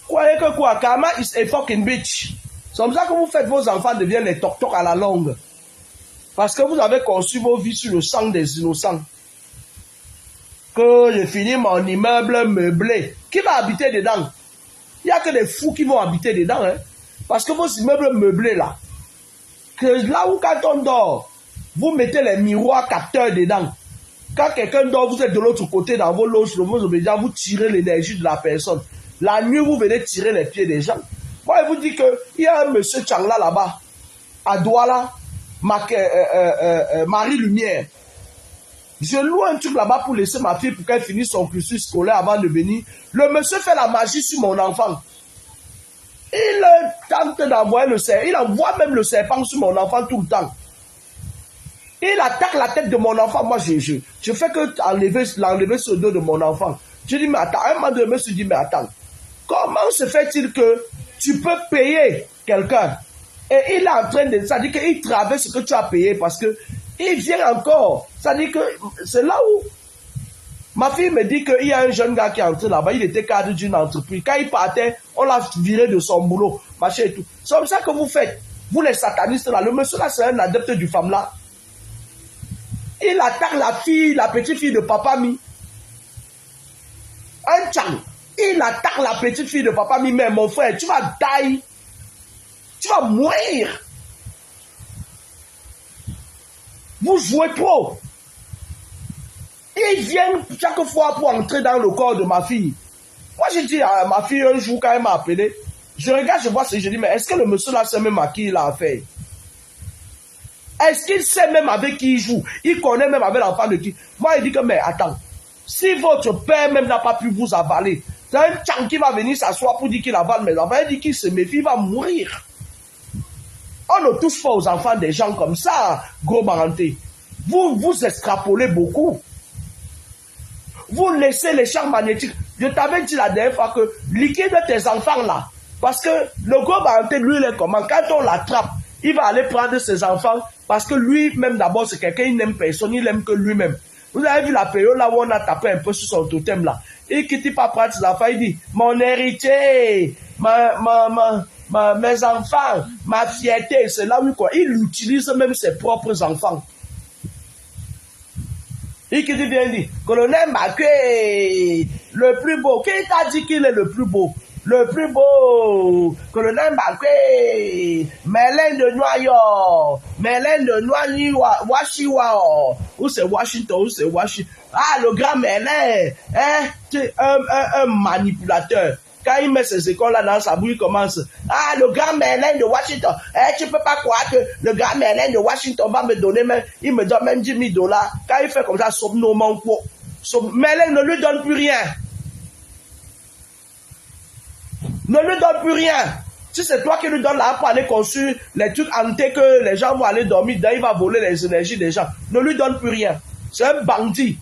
Croyez que quoi? Karma is a fucking bitch. C'est comme ça que vous faites vos enfants deviennent les toc-toc à la longue. Parce que vous avez conçu vos vies sur le sang des innocents. Que j'ai fini mon immeuble meublé. Qui va habiter dedans? Il n'y a que des fous qui vont habiter dedans. Hein? Parce que vos immeubles meublés là, que là où quand on dort, vous mettez les miroirs capteurs dedans. Quand quelqu'un dort, vous êtes de l'autre côté dans vos loges, vous tirez l'énergie de la personne. La nuit, vous venez tirer les pieds des gens. Moi, je vous dis qu'il y a un monsieur Changla là-bas, à Douala, Marie Lumière. Je loue un truc là-bas pour laisser ma fille pour qu'elle finisse son cursus scolaire avant de venir. Le monsieur fait la magie sur mon enfant. Il tente d'envoyer le serpent. Il envoie même le serpent sur mon enfant tout le temps. Il attaque la tête de mon enfant. Moi, je fais que l'enlever sur le dos de mon enfant. Je dis, mais attends, un moment donné, je me suis dit, mais attends, comment se fait-il que tu peux payer quelqu'un et il est en train de... Ça dit qu'il traverse ce que tu as payé parce que il vient encore. Ça dit que c'est là où... Ma fille me dit qu'il y a un jeune gars qui est entré là-bas, il était cadre d'une entreprise. Quand il partait, on l'a viré de son boulot, machin et tout. C'est comme ça que vous faites. Vous les satanistes là, le monsieur là, c'est un adepte du femme là. Il attaque la fille, la petite fille de Papa Mi. Un tchang. Il attaque la petite fille de Papa Mi. Mais mon frère, tu vas die. Tu vas mourir. Vous jouez trop. Ils viennent chaque fois pour entrer dans le corps de ma fille. Moi, j'ai dit à ma fille un jour quand elle m'a appelé, je regarde, je vois ce que je dis, mais est-ce que le monsieur là sait même à qui il a affaire? Est-ce qu'il sait même avec qui il joue? Il connaît même avec l'enfant de qui? Moi, il dit que, mais attends, si votre père même n'a pas pu vous avaler, c'est un tchang qui va venir s'asseoir pour dire qu'il avale mes enfants. Il dit qu'il se méfie, il va mourir. On ne touche pas aux enfants des gens comme ça, gros baranté. Vous extrapolez beaucoup. Vous laissez les champs magnétiques. Je t'avais dit la dernière fois que liquide tes enfants là. Parce que le gros baranté, lui, il est comment? Quand on l'attrape, il va aller prendre ses enfants. Parce que lui-même, d'abord, c'est quelqu'un, il n'aime personne, il n'aime que lui-même. Vous avez vu la période là où on a tapé un peu sur son totem là. Il quitte pas prendre ses enfants, il dit, mon héritier, mes enfants, ma fierté, c'est là où quoi. Il utilise même ses propres enfants. Et qui vient dire, colonel Maké, le plus beau. Qui t'a dit qu'il est le plus beau? Le plus beau, colonel Maké, Mélène de Noyo, Mélène de Noyo, Washington, où c'est Washington, où c'est Washington. Ah, le grand Mélène, hein, c'est un manipulateur. Quand il met ses écoles là dans sa bouille, il commence. Ah, le grand Merlin de Washington. Eh, tu peux pas croire que le grand Merlin de Washington va me donner même, il me donne même 10 000 $. Quand il fait comme ça, Merlin ne lui donne plus rien. Ne lui donne plus rien. Si c'est toi qui lui donnes là pour aller construire les trucs hantés que les gens vont aller dormir dedans, il va voler les énergies des gens. Ne lui donne plus rien. C'est un bandit.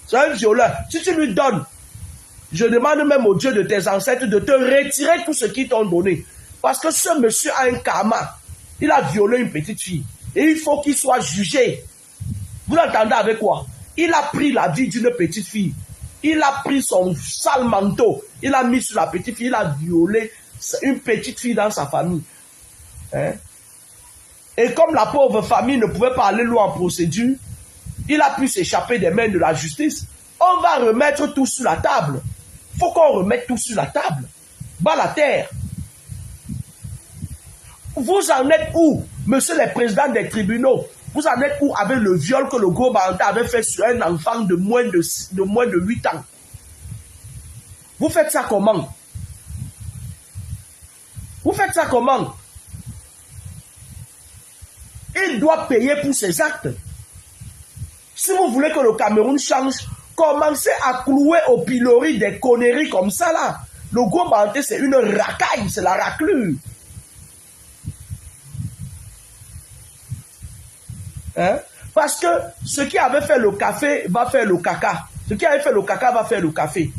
C'est un violeur. Si tu lui donnes, je demande même au Dieu de tes ancêtres de te retirer tout ce qu'ils t'ont donné. Parce que ce monsieur a un karma. Il a violé une petite fille. Et il faut qu'il soit jugé. Vous entendez avec quoi? Il a pris la vie d'une petite fille. Il a pris son sale manteau. Il a mis sur la petite fille. Il a violé une petite fille dans sa famille. Hein? Et comme la pauvre famille ne pouvait pas aller loin en procédure, il a pu s'échapper des mains de la justice. On va remettre tout sur la table. Il faut qu'on remette tout sur la table. Bas la terre. Vous en êtes où, monsieur le président des tribunaux? Vous en êtes où avec le viol que le gros Baranta avait fait sur un enfant de moins de 8 ans? Vous faites ça comment? Vous faites ça comment? Il doit payer pour ses actes. Si vous voulez que le Cameroun change, commencez à clouer au pilori des conneries comme ça là. Le gros Banté, c'est une racaille, c'est la raclure. Hein? Parce que ce qui avait fait le café va faire le caca. Ce qui avait fait le caca va faire le café.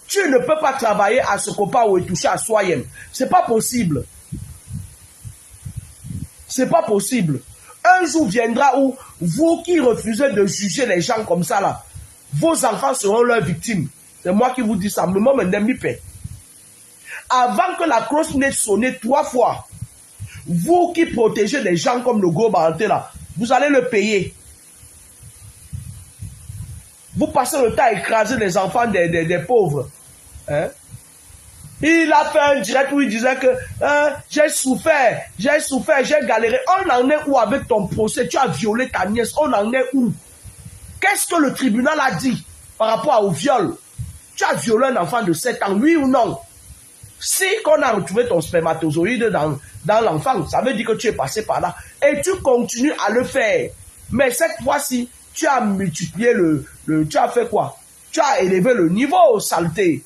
Tu ne peux pas travailler à ce copain ou toucher à Soyem. C'est pas possible. C'est pas possible. Un jour viendra où vous qui refusez de juger les gens comme ça là, vos enfants seront leurs victimes. C'est moi qui vous dis ça. Mais moi, avant que la cloche n'ait sonné 3 fois, vous qui protégez les gens comme le gros Banté là, vous allez le payer. Vous passez le temps à écraser les enfants des pauvres. Hein? Il a fait un direct où il disait que j'ai souffert, j'ai galéré. On en est où avec ton procès? Tu as violé ta nièce. On en est où? Qu'est-ce que le tribunal a dit par rapport au viol? Tu as violé un enfant de 7 ans, oui ou non? Si qu'on a retrouvé ton spermatozoïde dans l'enfant, ça veut dire que tu es passé par là. Et tu continues à le faire. Mais cette fois-ci, tu as multiplié tu as fait quoi? Tu as élevé le niveau, saleté.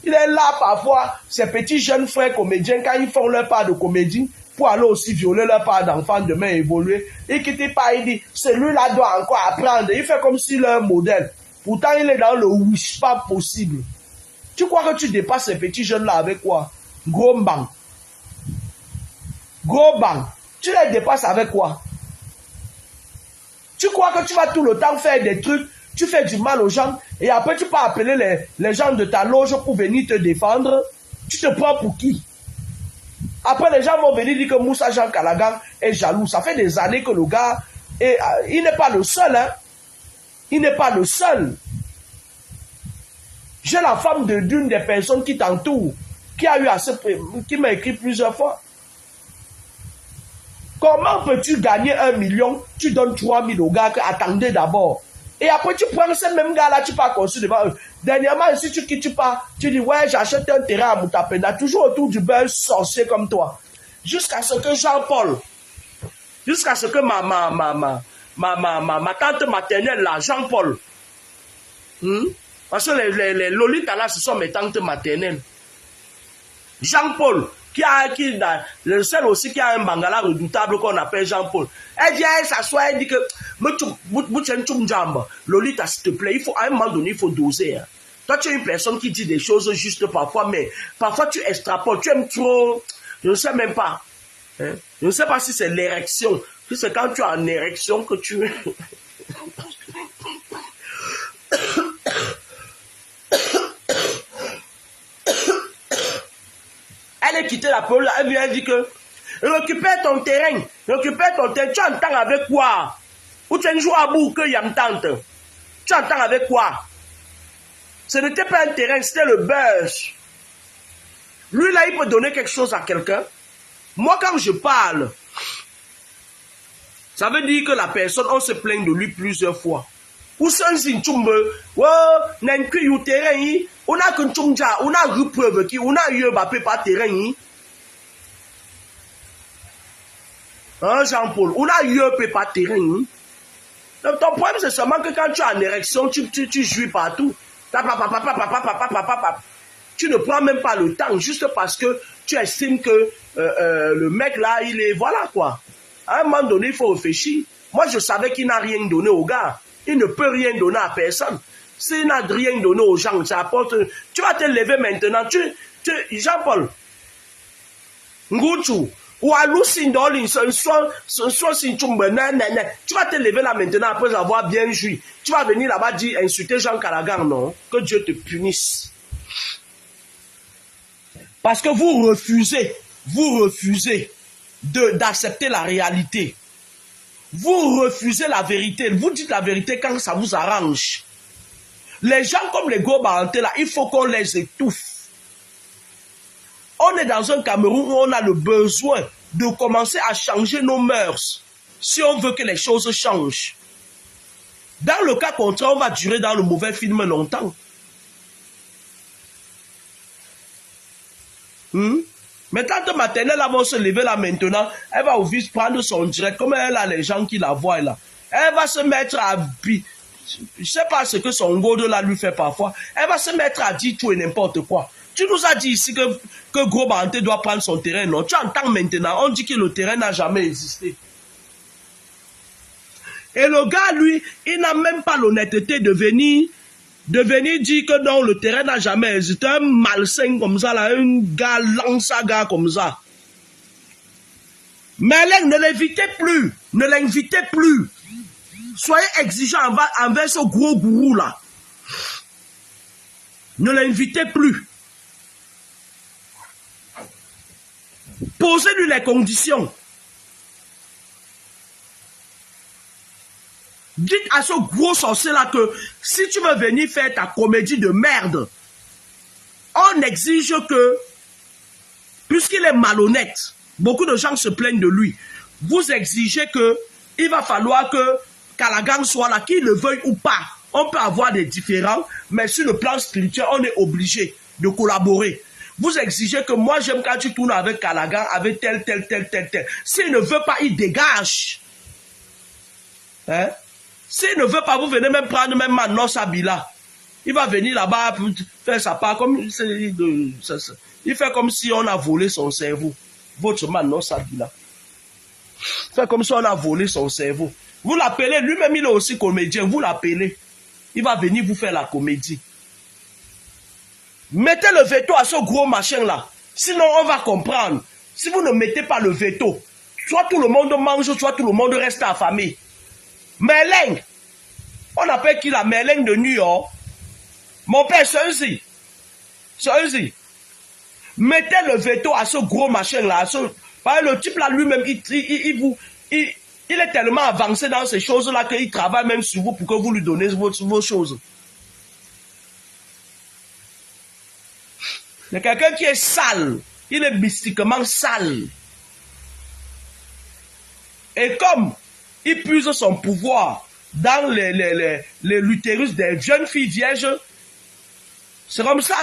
Il est là parfois, ces petits jeunes frères comédiens, quand ils font leur part de comédie, pour aller aussi violer leur part d'enfant, demain évoluer. Il quitte pas, il dit, celui-là doit encore apprendre. Il fait comme si leur modèle. Pourtant, il est dans le wish, pas possible. Tu crois que tu dépasses ces petits jeunes-là avec quoi? Gros bang. Gros bang. Tu les dépasses avec quoi? Tu crois que tu vas tout le temps faire des trucs, tu fais du mal aux gens, et après tu peux appeler les gens de ta loge pour venir te défendre? Tu te prends pour qui? Après, les gens vont venir dire que Moussa Jean Calagan est jaloux. Ça fait des années que le gars, il n'est pas le seul. Hein. Il n'est pas le seul. J'ai la femme d'une des personnes qui t'entoure, qui m'a écrit plusieurs fois. Comment peux-tu gagner 1 million? Tu donnes 3 000 au gars, attendez d'abord. Et après, tu prends ce même gars-là, tu pars construire devant eux. Dernièrement, si tu pars, tu dis, ouais, j'achète un terrain à Moutapenda, toujours autour du beurre sorcier comme toi. Jusqu'à ce que Jean-Paul, jusqu'à ce que ma tante maternelle, là, Jean-Paul, parce que les Lolitas, là, ce sont mes tantes maternelles. Jean-Paul, le seul aussi qui a un bangala redoutable qu'on appelle Jean-Paul. Elle dit, elle s'assoit, elle dit que, Lolita, s'il te plaît, à un moment donné, il faut doser. Hein. Toi, tu es une personne qui dit des choses juste parfois, mais parfois tu extrapoles, tu aimes trop, je ne sais même pas. Hein? Je ne sais pas si c'est l'érection. Si c'est quand tu es en érection que tu... Elle est quittée la parole, elle vient dire que récupère ton terrain, tu entends avec quoi? Ou tu joues à bout que Yamtante? Tu entends avec quoi? Ce n'était pas un terrain, c'était le buzz. Lui là, il peut donner quelque chose à quelqu'un. Moi, quand je parle, ça veut dire que la personne, on se plaint de lui plusieurs fois. Ou sans chumbe, n'en que you terrain, on a qu'un chumja, on a eu preuve qui, on a eu bappé par terrain. Hein, Jean-Paul, on a eu par terrain. Donc, ton problème, c'est seulement que quand tu es en érection, tu jouis partout. Tu ne prends même pas le temps, juste parce que tu estimes que le mec là, il est, voilà quoi. À un moment donné, il faut réfléchir. Moi, je savais qu'il n'a rien donné au gars. Il ne peut rien donner à personne. S'il n'a rien donné aux gens, ça apporte... Tu vas te lever maintenant. Jean-Paul, Ngouchou, ou à Lucindolin, tu vas te lever là maintenant après avoir bien joui. Tu vas venir là-bas dire, insulter Jean Calagan, non? Que Dieu te punisse. Parce que vous refusez d'accepter la réalité. Vous refusez la vérité. Vous dites la vérité quand ça vous arrange. Les gens comme les Gobarantés là, il faut qu'on les étouffe. On est dans un Cameroun où on a le besoin de commencer à changer nos mœurs. Si on veut que les choses changent. Dans le cas contraire, on va durer dans le mauvais film longtemps. Mais tante maternelle, elle va se lever là maintenant, elle va ouvrir, prendre son direct, comme elle a les gens qui la voient là. Elle va se mettre à... Je ne sais pas ce que son godo là lui fait parfois. Elle va se mettre à dire tout et n'importe quoi. Tu nous as dit ici que Gros Banté doit prendre son terrain, non? Tu entends maintenant, on dit que le terrain n'a jamais existé. Et le gars, lui, il n'a même pas l'honnêteté de venir dire que non, le terrain n'a jamais existé. Un malsain comme ça, là, un gars lance-gars comme ça. Mais là, ne l'invitez plus. Ne l'invitez plus. Soyez exigeants envers ce gros gourou là. Ne l'invitez plus. Posez-lui les conditions. Dites à ce gros sorcier là que si tu veux venir faire ta comédie de merde, on exige que, puisqu'il est malhonnête, beaucoup de gens se plaignent de lui, vous exigez que il va falloir que Calagan soit là, qu'il le veuille ou pas. On peut avoir des différends, mais sur le plan spirituel, on est obligé de collaborer. Vous exigez que moi j'aime quand tu tournes avec Calagan, avec tel. S'il ne veut pas, il dégage. Hein? S'il ne veut pas, vous venez même prendre même Manos Abila. Il va venir là-bas pour faire sa part comme il fait comme si on a volé son cerveau. Votre man, non, ça dit là. Fait comme si on a volé son cerveau. Vous l'appelez, lui-même il est aussi comédien, vous l'appelez. Il va venir vous faire la comédie. Mettez le veto à ce gros machin là. Sinon on va comprendre. Si vous ne mettez pas le veto, soit tout le monde mange, soit tout le monde reste affamé. Merlin, on appelle qui la Merlin de New York? Mon père, c'est ainsi. C'est ainsi. Mettez le veto à ce gros machin là. Le type là lui-même, il est tellement avancé dans ces choses là qu'il travaille même sur vous pour que vous lui donnez vos choses. Il y a quelqu'un qui est sale. Il est mystiquement sale. Et comme il puise son pouvoir dans l'utérus des jeunes filles vierges, c'est comme ça.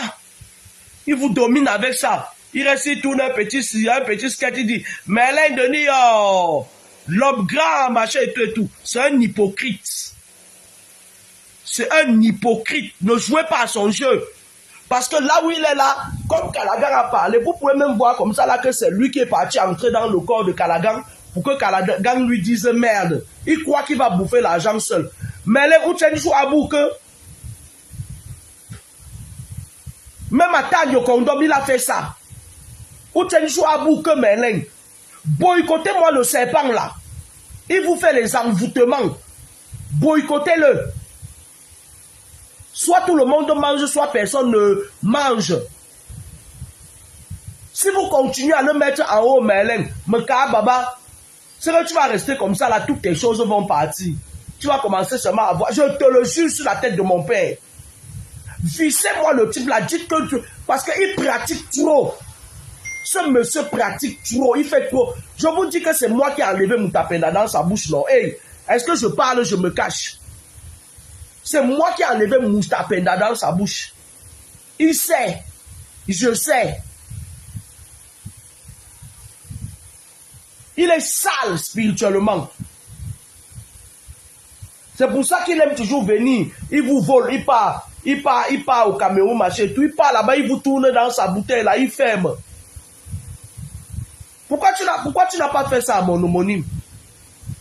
Il vous domine avec ça. Il reste, il tourne un petit sketch, il dit, Merlin de New York, l'homme grand, machin et tout. C'est un hypocrite. C'est un hypocrite. Ne jouez pas à son jeu. Parce que là où il est là, comme Callaghan a parlé, vous pouvez même voir comme ça là que c'est lui qui est parti entrer dans le corps de Callaghan pour que Callaghan lui dise merde. Il croit qu'il va bouffer l'argent seul. Mais les Ouchenchou Abou que même à Tagno Kondom, il a fait ça. Ouchenchou Abou que Merlin. Boycottez-moi le serpent là. Il vous fait les envoûtements. Boycottez-le. Soit tout le monde mange, soit personne ne mange. Si vous continuez à le mettre en haut, Merlin, Meka Baba, c'est que tu vas rester comme ça, là, toutes tes choses vont partir. Tu vas commencer seulement à voir. Je te le jure sur la tête de mon père. Vissez-moi le type là, dites que tu... Parce qu'il pratique trop. Ce monsieur pratique trop, il fait trop. Je vous dis que c'est moi qui ai enlevé Moutapenda dans sa bouche, non. Hey, est-ce que je parle, je me cache? C'est moi qui ai enlevé Moutapenda dans sa bouche. Il sait. Je sais. Il est sale spirituellement. C'est pour ça qu'il aime toujours venir. Il vous vole, il part au Cameroun, machin, tout. Il part là-bas, il vous tourne dans sa bouteille, là, il ferme. Pourquoi tu n'as pas fait ça à mon homonyme?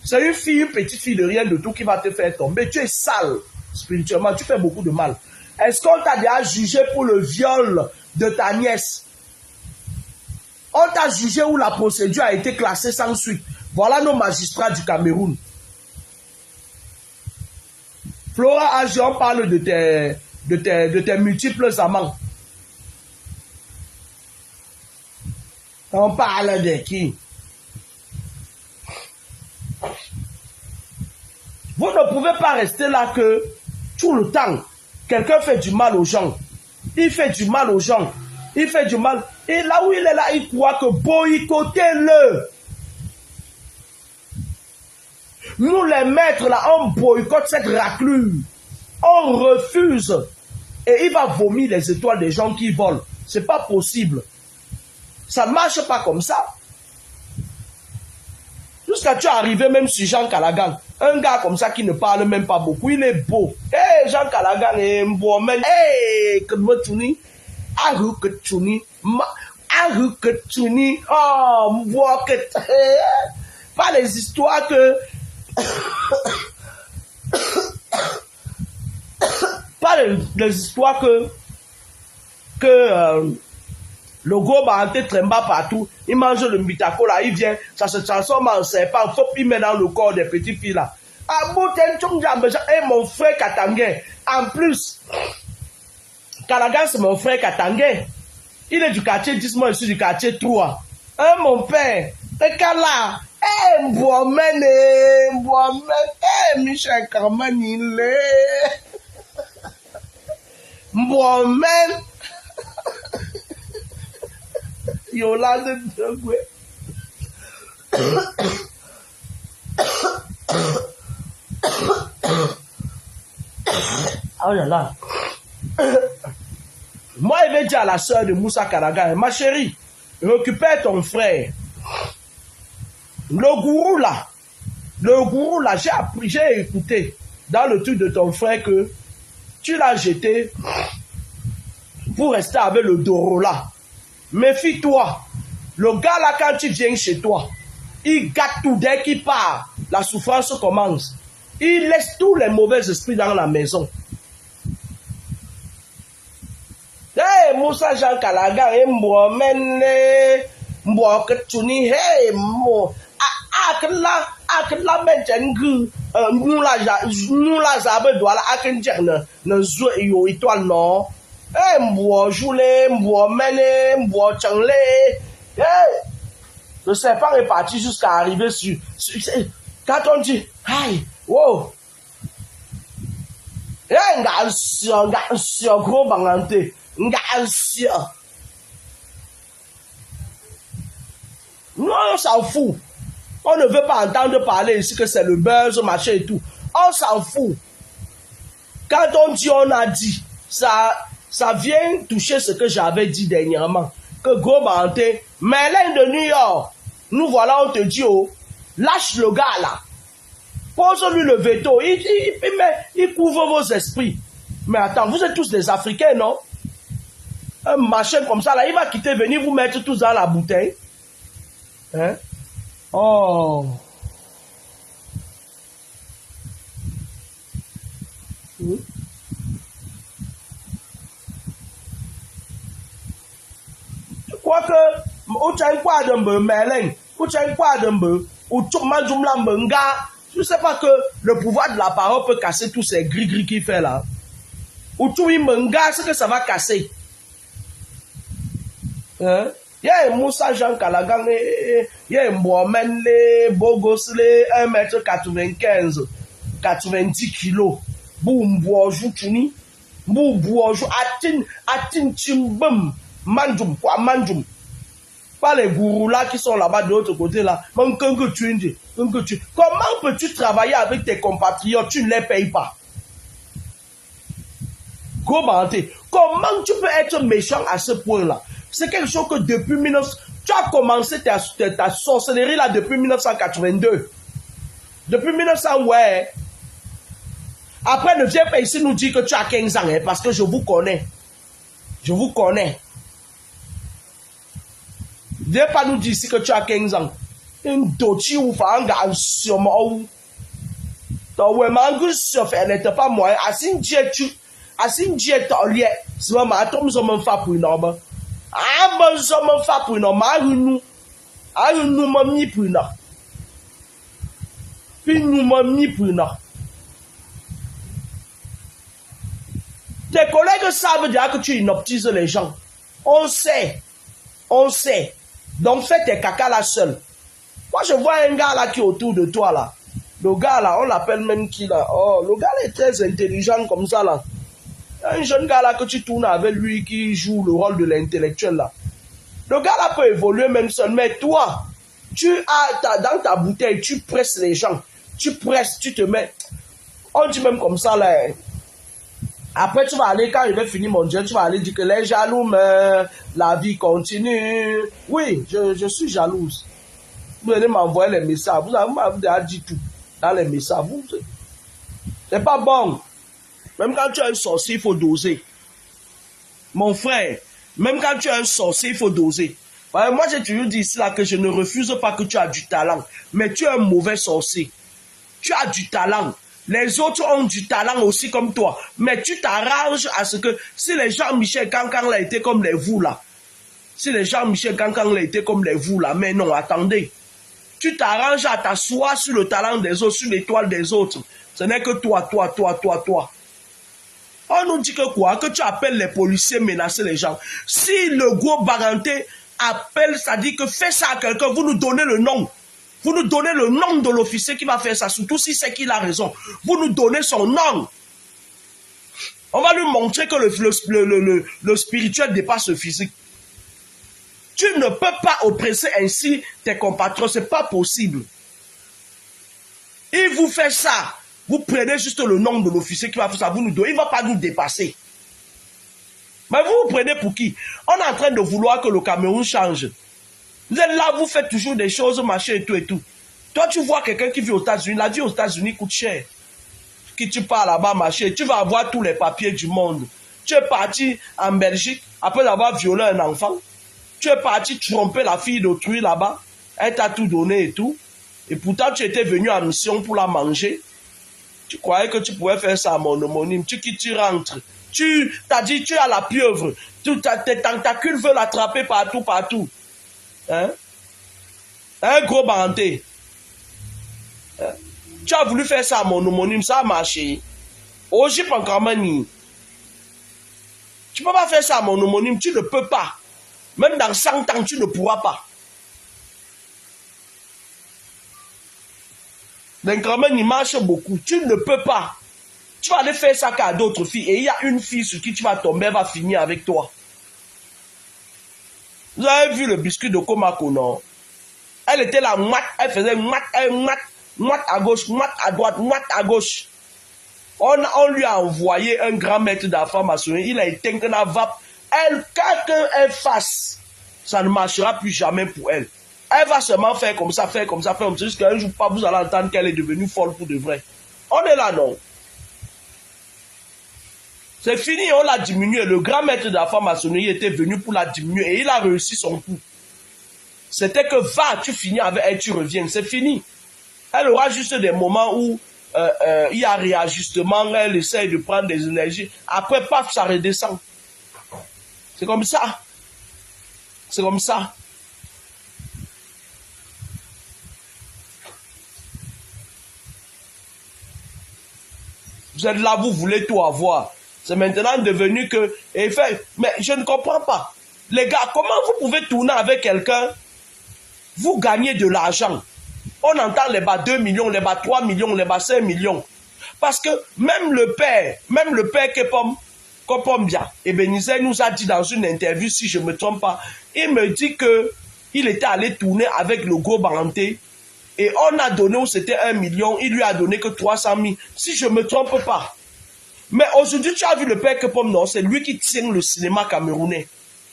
C'est une fille, une petite fille de rien de tout qui va te faire tomber. Tu es sale spirituellement, tu fais beaucoup de mal. Est-ce qu'on t'a déjà jugé pour le viol de ta nièce? On t'a jugé où la procédure a été classée sans suite. Voilà nos magistrats du Cameroun. Flora Agi, on parle de tes multiples amants. On parle de qui? Vous ne pouvez pas rester là que tout le temps, quelqu'un fait du mal aux gens. Il fait du mal aux gens. Il fait du mal. Et là où il est là, il croit que boycottez-le. Nous les maîtres là, on boycotte cette raclure. On refuse. Et il va vomir les étoiles des gens qui volent. C'est pas possible. Ça ne marche pas comme ça. Jusqu'à tu es arrivé même sur Jean Callaghan. Un gars comme ça qui ne parle même pas beaucoup. Il est beau. Hey, Jean Callaghan est beau. Hey, que me tourne. Aru que tourne. Aru que tourne. Oh, moi que. Pas les histoires que. Pas les histoires que le gros baranté tremba partout, il mange le mitako là, il vient, ça se transforme en serpent, faut il met dans le corps des petites filles là. Ah bon, et mon frère Katangé, en plus, Callaghan c'est mon frère Katangé, il est du quartier 10, moi je suis du quartier 3. Hein mon père, Kala, Mbomen, Michel Carman, il est. Mbomen. Yolande Degwe. Oh là là. Moi, il va dire à la soeur de Moussa Callaghan, ma chérie, récupère ton frère. Le gourou là, j'ai appris, j'ai écouté dans le truc de ton frère que tu l'as jeté pour rester avec le Dorola. Méfie-toi. Le gars là, quand tu viens chez toi, il gâte tout dès qu'il part. La souffrance commence. Il laisse tous les mauvais esprits dans la maison. Hey, Moussa Jean Kalaga, Mbouamene, Mbouaketuni, hey, Mou, Akla Benjengu, nous la zabe douala, Akenjerne, ne zo yo étoile non. Hey, Mbouajoule, Mbouamene, Mbouachangle, hey, le serpent est parti jusqu'à arriver sur quand on dit, hey, wow, hey, ngasio, gros bangante. Non, on s'en fout. On ne veut pas entendre parler ici que c'est le buzz, machin et tout. On s'en fout. Quand on dit, on a dit, ça vient toucher ce que j'avais dit dernièrement. Que gros banté, Merlin de New York, nous voilà, on te dit, oh, lâche le gars là. Pose-lui le veto. Il couvre vos esprits. Mais attends, vous êtes tous des Africains, non? Un machin comme ça, là, il va quitter, venir vous mettre tous dans la bouteille. Hein? Oh. Tu crois que, je ne sais pas que le pouvoir de la parole peut casser tous ces gris-gris qu'il fait là. Ou tout il menga, c'est que ça va casser. Hein? Y'a Moussa Jean Kalagan, y'a Mbouamen, les Bogosle, 1m95, 90 kilos. Boum, boujou, tuni. Boum, boujou, atin, chimbum, manjum, quoi, manjum. Pas les gourous là qui sont là-bas de l'autre côté là. Comment peux-tu travailler avec tes compatriotes? Tu ne les payes pas. Comment tu peux être méchant à ce point-là? C'est quelque chose que depuis 1900... Tu as commencé ta sorcellerie là depuis 1982. Depuis 1900, ouais. Après, ne viens pas ici nous dire que tu as 15 ans, hein, parce que je vous connais. Je vous connais. Ne viens pas nous dire ici que tu as 15 ans. Une doti ou fanga sur moi. Donc, ouais, mangue sur faire, n'était pas moi. Asin tu... Asin Dieu t'olié, si maman attends nous sommes fa pour une homme. Ah bon nous sommes fa pour une homme, nous mamie pour une. Puis nous mamie pour une. Tes collègues savent déjà que tu inoptises les gens. On sait. Donc fais tes caca là seul. Moi je vois un gars là qui est autour de toi là. Le gars là, on l'appelle même qui là. Oh, le gars est très intelligent comme ça là. Un jeune gars là que tu tournes avec lui qui joue le rôle de l'intellectuel là. Le gars là peut évoluer même seul, mais toi, dans ta bouteille, tu presses les gens. Tu presses, tu te mets. On dit même comme ça là. Après tu vas aller, quand je vais finir mon job, tu vas aller dire que les jaloux, mais la vie continue. Oui, je suis jalouse. Vous venez m'envoyer les messages. Vous m'avez déjà dit tout dans les messages. C'est pas bon. Même quand tu es un sorcier, il faut doser. Mon frère, même quand tu es un sorcier, il faut doser. Moi, j'ai toujours dit cela que je ne refuse pas que tu as du talent. Mais tu es un mauvais sorcier. Tu as du talent. Les autres ont du talent aussi comme toi. Mais tu t'arranges à ce que si les Jean-Michel Kankan là étaient comme les vous là. Si les Jean-Michel Kankan là étaient comme les vous là. Mais non, attendez. Tu t'arranges à t'asseoir sur le talent des autres, sur l'étoile des autres. Ce n'est que toi. On nous dit que quoi? Que tu appelles les policiers menacer les gens. Si le gros Baranté appelle, ça dit que fais ça à quelqu'un, vous nous donnez le nom. Vous nous donnez le nom de l'officier qui va faire ça, surtout si c'est qu'il a raison. Vous nous donnez son nom. On va lui montrer que le spirituel dépasse le physique. Tu ne peux pas oppresser ainsi tes compatriotes, c'est pas possible. Il vous fait ça. Vous prenez juste le nom de l'officier qui va faire ça, vous nous donnez, il ne va pas nous dépasser. Mais vous vous prenez pour qui? On est en train de vouloir que le Cameroun change. Vous êtes là, vous faites toujours des choses, machin et tout et tout. Toi, tu vois quelqu'un qui vit aux États-Unis, la vie aux États-Unis coûte cher. qui tu pars là-bas marcher, tu vas avoir tous les papiers du monde. Tu es parti en Belgique après avoir violé un enfant. Tu es parti tromper la fille d'autrui là-bas. Elle t'a tout donné et tout. Et pourtant, tu étais venu en mission pour la manger. Tu croyais que tu pouvais faire ça à mon homonyme. Tu rentres. Tu t'as dit, tu as la pieuvre. Tes tentacules veulent l'attraper partout, partout. Hein? Un gros banté. Hein? Tu as voulu faire ça à mon homonyme, ça a marché. Oji Pankamani. Tu ne peux pas faire ça à mon homonyme, tu ne peux pas. Même dans 100 ans, tu ne pourras pas. L'incrément, il marche beaucoup. Tu ne peux pas. Tu vas aller faire ça qu'à d'autres filles. Et il y a une fille sur qui tu vas tomber, elle va finir avec toi. Vous avez vu le biscuit de Komako, non? Elle était là, elle faisait mat à gauche, mat à droite, mat à gauche. On lui a envoyé un grand maître d'affaires maçonnique. Il a éteint la vape. Elle fasse, ça ne marchera plus jamais pour elle. Elle va seulement faire comme ça, faire comme ça, faire comme ça. Jusqu'à un jour, vous allez entendre qu'elle est devenue folle pour de vrai. On est là, non? C'est fini, on l'a diminué. Le grand maître d'affaires maçonnique était venu pour la diminuer et il a réussi son coup. C'était que va, tu finis avec elle, tu reviens. C'est fini. Elle aura juste des moments où il y a réajustement, elle essaye de prendre des énergies. Après, paf, ça redescend. C'est comme ça. C'est comme ça. Vous êtes là, vous voulez tout avoir. C'est maintenant devenu que... mais je ne comprends pas. Les gars, comment vous pouvez tourner avec quelqu'un? Vous gagnez de l'argent. On entend les bas 2 millions, les bas 3 millions, les bas 5 millions. Parce que même le père Kopombia, Ebenezer nous a dit dans une interview, si je ne me trompe pas, il me dit qu'il était allé tourner avec le gros Baranté et on a donné où c'était 1 million, il lui a donné que 300 000, si je ne me trompe pas. Mais aujourd'hui, tu as vu le père Kepom, non, c'est lui qui tient le cinéma camerounais.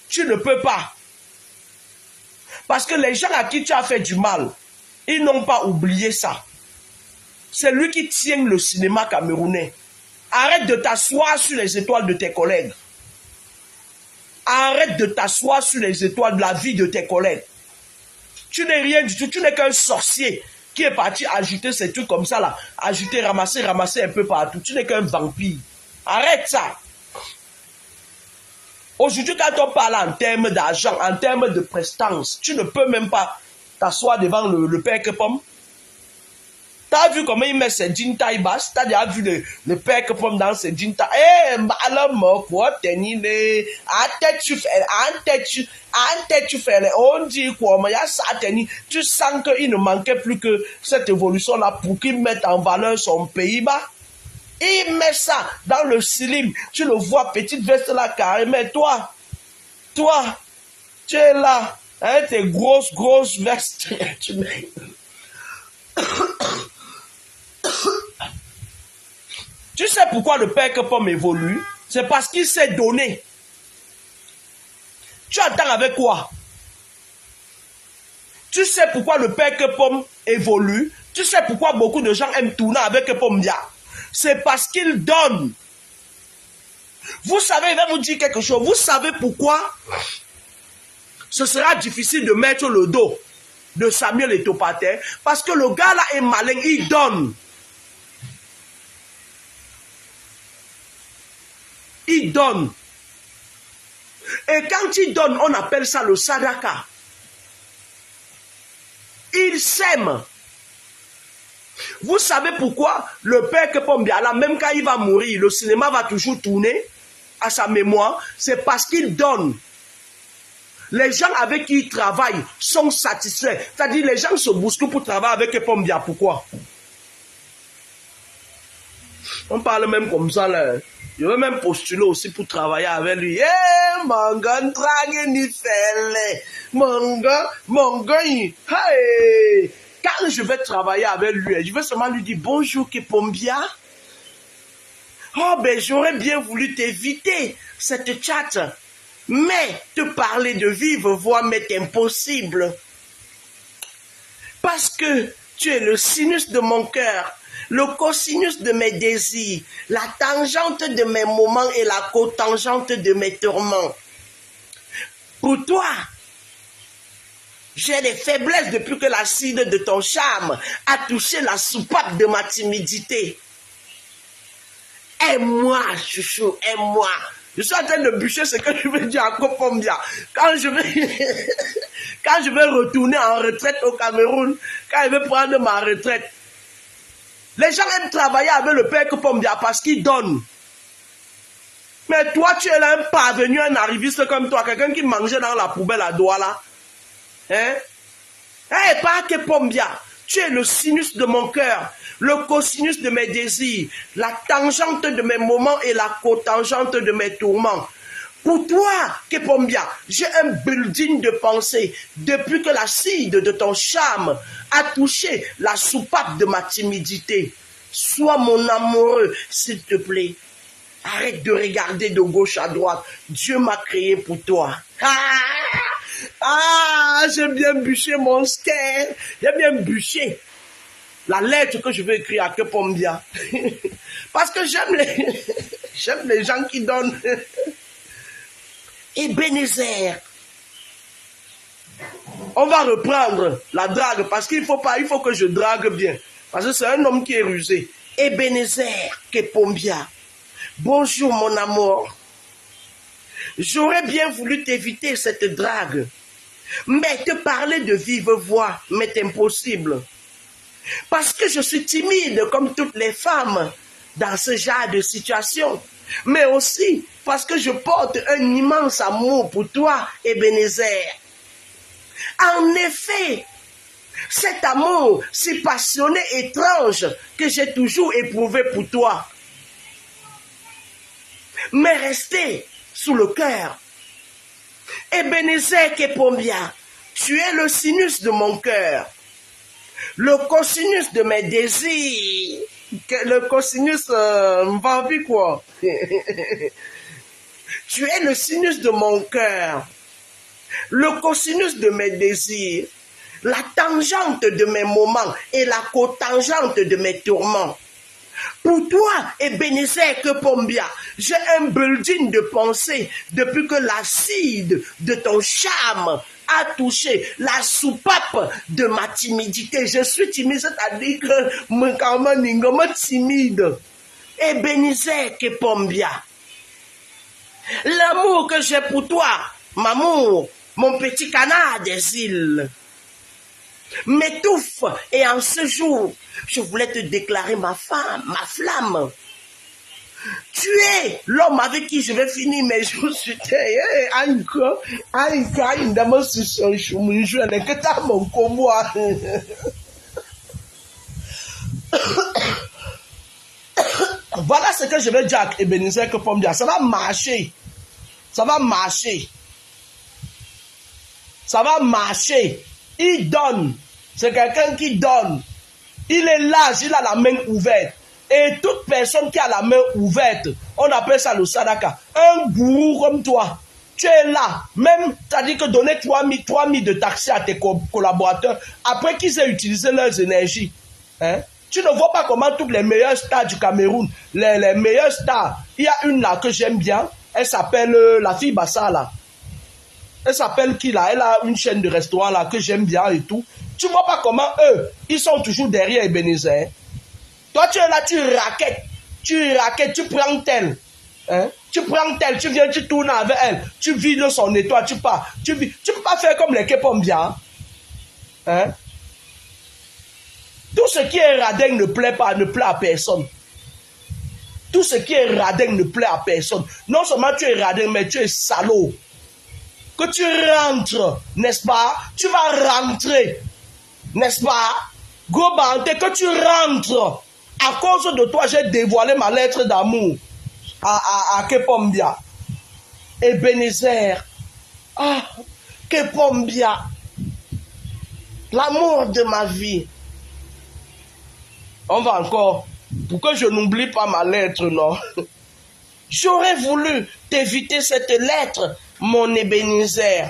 Tu ne peux pas. Parce que les gens à qui tu as fait du mal, ils n'ont pas oublié ça. C'est lui qui tient le cinéma camerounais. Arrête de t'asseoir sur les étoiles de tes collègues. Arrête de t'asseoir sur les étoiles de la vie de tes collègues. Tu n'es rien du tout. Tu n'es qu'un sorcier qui est parti ajouter ces trucs comme ça là. Ajouter, ramasser un peu partout. Tu n'es qu'un vampire. Arrête ça. Aujourd'hui, quand on parle en termes d'argent, en termes de prestance, tu ne peux même pas t'asseoir devant le père Kepom. T'as vu comment il met ses jeans taille basse? T'as déjà vu le père Kepom dans ses jeans taille... Eh, malheureusement, quoi, tenir tu fais, on dit quoi, mais il y a ça, tu sens qu'il ne manquait plus que cette évolution-là pour qu'il mette en valeur son Pays-Bas. Il met ça dans le slim. Tu le vois, petite veste là, carré. Mais toi, tu es là. Hein, tes grosses vestes. Tu sais pourquoi le père Kepom évolue? C'est parce qu'il s'est donné. Tu attends avec quoi? Tu sais pourquoi le père Kepom évolue? Tu sais pourquoi beaucoup de gens aiment tourner avec Kepom Bia? C'est parce qu'il donne. Vous savez, il va vous dire quelque chose. Vous savez pourquoi ce sera difficile de mettre le dos de Samuel Eto'o-Pater? Parce que le gars là est malin, il donne. Il donne. Et quand il donne, on appelle ça le sadaka. Il sème. Vous savez pourquoi le père Kepom Biala, même quand il va mourir, le cinéma va toujours tourner à sa mémoire? C'est parce qu'il donne. Les gens avec qui il travaille sont satisfaits. C'est-à-dire les gens se bousculent pour travailler avec Kepom Biala. Pourquoi? On parle même comme ça là. Je vais même postuler aussi pour travailler avec lui. Eh, mon gars, drague ni felle. Mon gars, hey. Quand je vais travailler avec lui, je vais seulement lui dire bonjour Kepom Bia. Oh ben j'aurais bien voulu t'éviter cette chatte. Mais te parler de vive voix m'est impossible. Parce que tu es le sinus de mon cœur. le cosinus de mes désirs, la tangente de mes moments et la cotangente de mes tourments. Pour toi, j'ai des faiblesses depuis que l'acide de ton charme a touché la soupape de ma timidité. Aime-moi, chouchou, aime-moi. Je suis en train de bûcher ce que je veux dire à Kopombia. Quand je vais retourner en retraite au Cameroun, quand je vais prendre ma retraite, les gens aiment travailler avec le père Kopombia parce qu'il donne. Mais toi, tu es là un parvenu, un arriviste comme toi, quelqu'un qui mangeait dans la poubelle à Douala. Hein? Eh, pas Kopombia. Tu es le sinus de mon cœur, le cosinus de mes désirs, la tangente de mes moments et la cotangente de mes tourments. Pour toi, Kopombia, j'ai un building de pensée depuis que l'acide de ton charme a touché la soupape de ma timidité. Sois mon amoureux, s'il te plaît. Arrête de regarder de gauche à droite. Dieu m'a créé pour toi. J'ai bien bûché mon stère. J'ai bien bûché la lettre que je vais écrire à Kopombia. Parce que j'aime les gens qui donnent. Ebenezer. On va reprendre la drague parce qu'il faut que je drague bien. Parce que c'est un homme qui est rusé. Ebenezer Kopombia. Bonjour mon amour. J'aurais bien voulu t'éviter cette drague. Mais te parler de vive voix m'est impossible. Parce que je suis timide comme toutes les femmes dans ce genre de situation. Mais aussi parce que je porte un immense amour pour toi, Ebenezer. En effet, cet amour si passionné et étrange que j'ai toujours éprouvé pour toi m'est resté sous le cœur. Ebenezer Kopombia, tu es le sinus de mon cœur, le cosinus de mes désirs. Le cosinus, m'a vu quoi? Tu es le sinus de mon cœur, le cosinus de mes désirs, la tangente de mes moments et la cotangente de mes tourments. Pour toi, Ebenezer Kopombia, j'ai un building de pensée depuis que l'acide de ton charme a touché la soupape de ma timidité. Je suis timide, c'est-à-dire que je suis timide. Ebenezer Kopombia, l'amour que j'ai pour toi, m'amour, mon petit canard des îles, m'étouffe, et en ce jour, je voulais te déclarer ma flamme. Tu es l'homme avec qui je vais finir mes jours sur terre. Voilà ce que je vais dire à Ebenezer Kopombia. Ça va marcher. Ça va marcher. Ça va marcher. Il donne. C'est quelqu'un qui donne. Il est large, il a la main ouverte. Et toute personne qui a la main ouverte, on appelle ça le sadaka. Un gourou comme toi, tu es là. Même, c'est-à-dire que donner 3000 de taxes à tes collaborateurs, après qu'ils aient utilisé leurs énergies. Hein? Tu ne vois pas comment toutes les meilleures stars du Cameroun, les meilleures stars, il y a une là que j'aime bien, elle s'appelle la fille Bassa là. Elle s'appelle qui là? Elle a une chaîne de restaurant là que j'aime bien et tout. Tu vois pas comment eux, ils sont toujours derrière Ebenezer. Toi, tu es là, tu raquettes, tu prends tel. Hein? Tu prends tel, tu viens, tu tournes avec elle, tu vides son étoile, tu pars. Tu peux pas faire comme les Kopombia. Hein? Tout ce qui est radin ne plaît à personne. Tout ce qui est radin ne plaît à personne. Non seulement tu es radin, mais tu es salaud. Que tu rentres, n'est-ce pas? Tu vas rentrer, n'est-ce pas? Gros Banté, que tu rentres. À cause de toi, j'ai dévoilé ma lettre d'amour à Kopombia. Ebenezer. Kopombia. L'amour de ma vie. On va encore. Pour que je n'oublie pas ma lettre, non? J'aurais voulu t'éviter cette lettre, mon Ebenezer.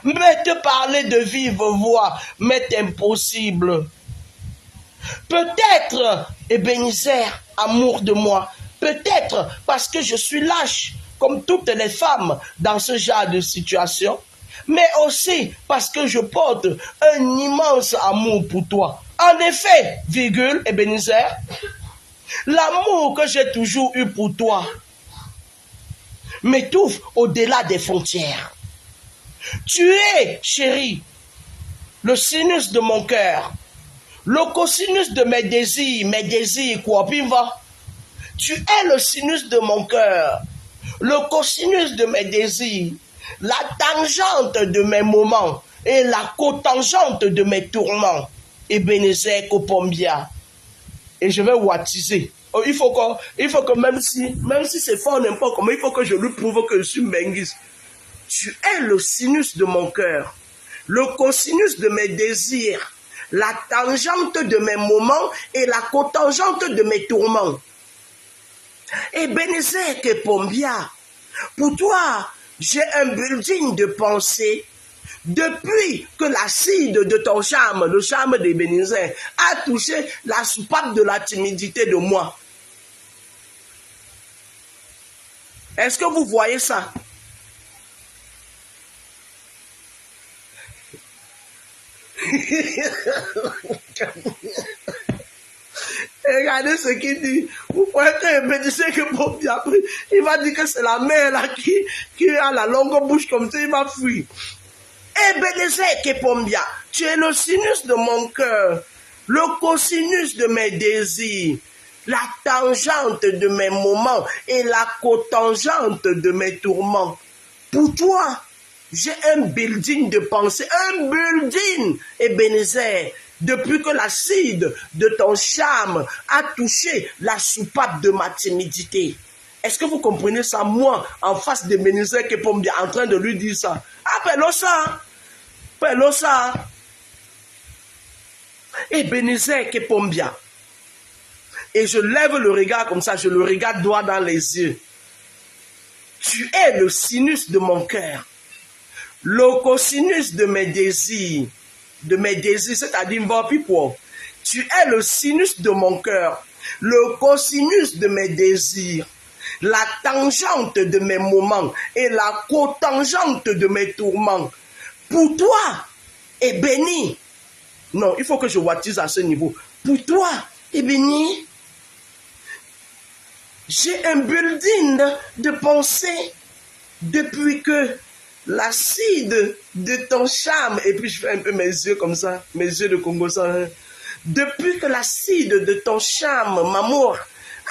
Mais te parler de vive voix m'est impossible. Peut-être, Ebenezer, amour de moi, peut-être parce que je suis lâche, comme toutes les femmes dans ce genre de situation, mais aussi parce que je porte un immense amour pour toi. En effet, virgule, Ebenezer, l'amour que j'ai toujours eu pour toi m'étouffe au-delà des frontières. Tu es, chérie, le sinus de mon cœur, le cosinus de mes désirs, quoi, pimva. Tu es le sinus de mon cœur, le cosinus de mes désirs, la tangente de mes moments et la cotangente de mes tourments. Ebenezer Kopombia. Et je vais wattiser. Oh, il faut que même si c'est fort n'importe comment, il faut que je lui prouve que je suis Mbengis. Tu es le sinus de mon cœur, le cosinus de mes désirs, la tangente de mes moments et la cotangente de mes tourments. Ebenezer Kopombia, pour toi, j'ai un building de pensée. Depuis que l'acide de ton charme, le charme d'Ebenezer, a touché la soupape de la timidité de moi. Est-ce que vous voyez ça? Regardez ce qu'il dit. Vous voyez que Ebenezer Kopombia après, il va dire que c'est la mère là qui a la longue bouche comme ça, il va fuir. Ebenezer Kopombia, tu es le sinus de mon cœur, le cosinus de mes désirs, la tangente de mes moments et la cotangente de mes tourments. Pour toi, j'ai un building de pensée, un building, Ebenezer, depuis que l'acide de ton charme a touché la soupape de ma timidité. Est-ce que vous comprenez ça? Moi, en face d'Ebenezer Kopombia, en train de lui dire ça. Appelle-le ça. Appelle-le ça. Ebenezer Kopombia. Et je lève le regard comme ça, je le regarde droit dans les yeux. Tu es le sinus de mon cœur, le cosinus de mes désirs, c'est-à-dire Mvapipo. Tu es le sinus de mon cœur, le cosinus de mes désirs, la tangente de mes moments et la cotangente de mes tourments. Pour toi, Ebeni, non, il faut que je wattise à ce niveau. Pour toi, Ebeni, j'ai un building de pensée depuis que l'acide de ton charme, et puis je fais un peu mes yeux comme ça, mes yeux de Congo ça, hein. Depuis que l'acide de ton charme, Mamour,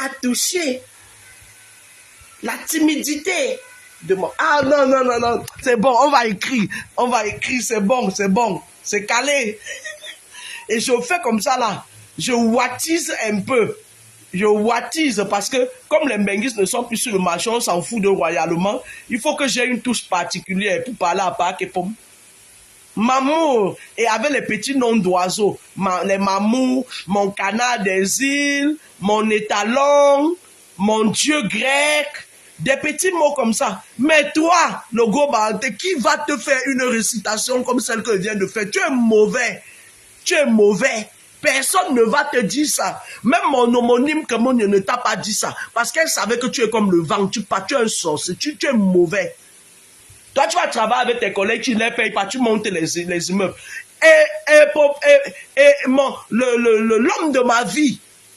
a touché la timidité de moi. Ah non, non, non, non, c'est bon, on va écrire, c'est bon, c'est calé. Et je fais comme ça là, je wattise un peu. Je wattise parce que comme les Mbengis ne sont plus sur le marché, on s'en fout de royalement. Il faut que j'ai une touche particulière pour parler à Pakepom. Mamour, et avec les petits noms d'oiseaux, les mamours, mon canard des îles, mon étalon, mon dieu grec, des petits mots comme ça. Mais toi, le gros Baranté, qui va te faire une récitation comme celle que je viens de faire? Tu es mauvais. Tu es mauvais. Personne ne va te dire ça. Même mon homonyme Kamon ne t'a pas dit ça. Parce qu'elle savait que tu es comme le vent. Tu es un sorcier. Tu es mauvais. Toi, tu vas travailler avec tes collègues, tu ne les payes pas, tu montes les immeubles.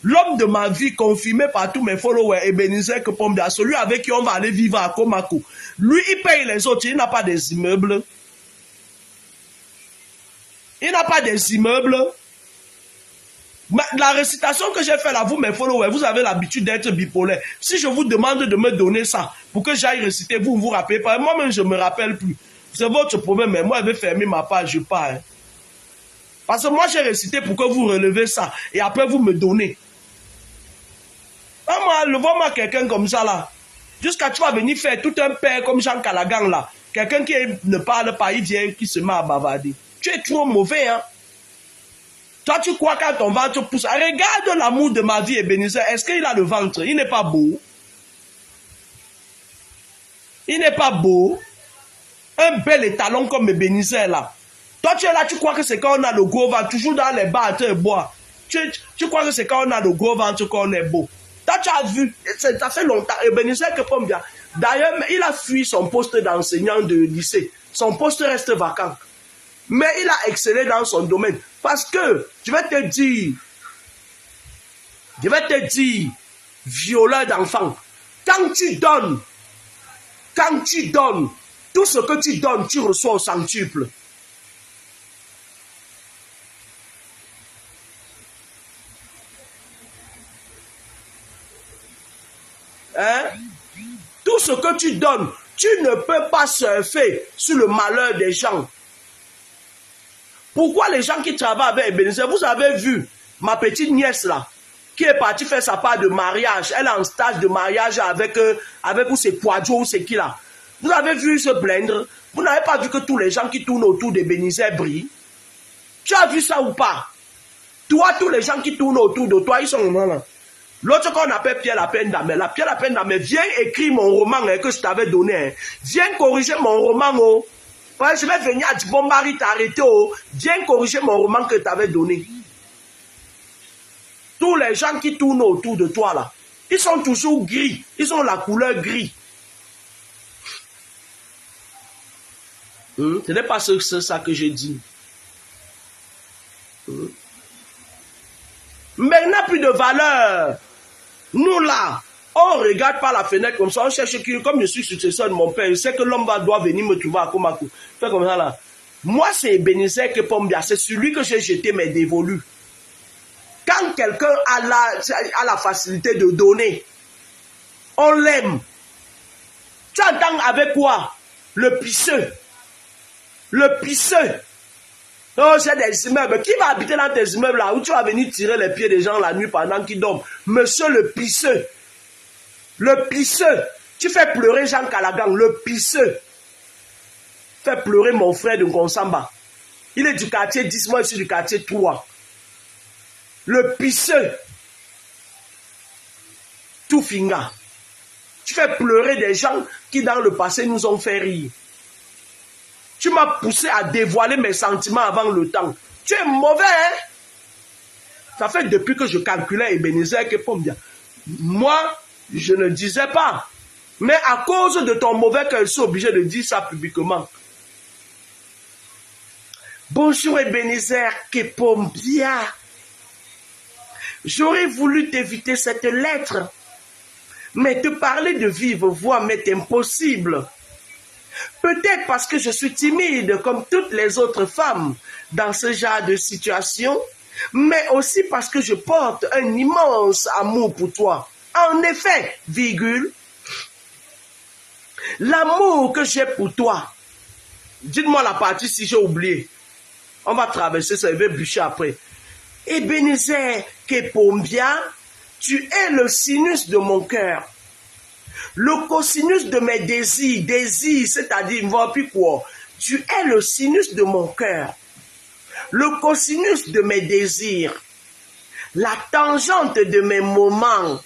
L'homme de ma vie, confirmé par tous mes followers, Ebenezer Kopombia, celui avec qui on va aller vivre à Komako. Lui, il paye les autres, il n'a pas des immeubles. Il n'a pas des immeubles. La récitation que j'ai fait là, vous, mes followers, vous avez l'habitude d'être bipolaire. Si je vous demande de me donner ça pour que j'aille réciter, vous ne vous rappelez pas. Moi-même, je ne me rappelle plus. C'est votre problème, mais moi, je vais fermer ma page, je pars. Hein. Parce que moi, j'ai récité pour que vous relevez ça et après, vous me donnez. Vois-moi quelqu'un comme ça là. Jusqu'à tu vas venir faire tout un père comme Jean Calagan là. Quelqu'un qui ne parle pas, il vient, qui se met à bavarder. Tu es trop mauvais, hein. Toi, tu crois quand ton ventre pousse. Regarde l'amour de ma vie, Ebenezer. Est-ce qu'il a le ventre? Il n'est pas beau. Il n'est pas beau. Un bel étalon comme Ebenezer là. Toi, tu es là, tu crois que c'est quand on a le gros ventre, toujours dans les bars, tu bois. Tu crois que c'est quand on a le gros ventre qu'on est beau. Toi, tu as vu, ça fait longtemps. Ebenezer Kepombia, d'ailleurs, il a fui son poste d'enseignant de lycée. Son poste reste vacant. Mais il a excellé dans son domaine. Parce que, je vais te dire, violeur d'enfants, quand tu donnes, tout ce que tu donnes, tu reçois au centuple. Hein? Tout ce que tu donnes, tu ne peux pas surfer sur le malheur des gens. Pourquoi les gens qui travaillent avec Ebenezer, vous avez vu ma petite nièce là, qui est partie faire sa part de mariage, elle est en stage de mariage avec ou c'est Poadjo ou c'est qui là. Vous avez vu ce blender, vous n'avez pas vu que tous les gens qui tournent autour d'Ebenezer brillent. Tu as vu ça ou pas? Toi, tous les gens qui tournent autour de toi, ils sont là. L'autre qu'on appelle Pierre Lapendamé, la Pierre Lapendamé, viens écrire mon roman que je t'avais donné. Viens corriger mon roman. Je vais venir à bon mari t'arrêter. Viens corriger mon roman que je t'avais donné. Tous les gens qui tournent autour de toi là, ils sont toujours gris. Ils ont la couleur gris. Ce n'est pas ça que j'ai dit. Mais il n'a plus de valeur. Nous là, on ne regarde pas la fenêtre comme ça, on cherche qui, comme je suis successeur de mon père, je sais que l'homme doit venir me trouver à Komako. Fait comme ça là. Moi, c'est Ebenezer Kepombia, c'est celui que j'ai jeté mes dévolus. Quand quelqu'un a la facilité de donner, on l'aime. Tu entends avec quoi? Le pisseux. Le pisseux. Oh, j'ai des immeubles. Qui va habiter dans tes immeubles là où tu vas venir tirer les pieds des gens la nuit pendant qu'ils dorment? Monsieur le pisseux. Le pisseux. Tu fais pleurer Jean Calagan. Le pisseux. Fais pleurer mon frère de Ngonsamba. Il est du quartier 10, moi je suis du quartier 3. Le pisseux. Tout finga. Tu fais pleurer des gens qui dans le passé nous ont fait rire. Tu m'as poussé à dévoiler mes sentiments avant le temps. Tu es mauvais, hein? Ça fait depuis que je calculais Ebenezer Kepombia. Moi, je ne disais pas. Mais à cause de ton mauvais cœur, je suis obligé de dire ça publiquement. Bonjour Ebenezer Kepombia. J'aurais voulu t'éviter cette lettre. Mais te parler de vive voix m'est impossible. Peut-être parce que je suis timide comme toutes les autres femmes dans ce genre de situation, mais aussi parce que je porte un immense amour pour toi. En effet, virgule, l'amour que j'ai pour toi. Dites-moi la partie si j'ai oublié. On va traverser ça, je vais bûcher après. Ebenezer Kepombia, tu es le sinus de mon cœur. Le cosinus de mes désirs, c'est-à-dire, quoi? Tu es le sinus de mon cœur. Le cosinus de mes désirs. La tangente de mes moments.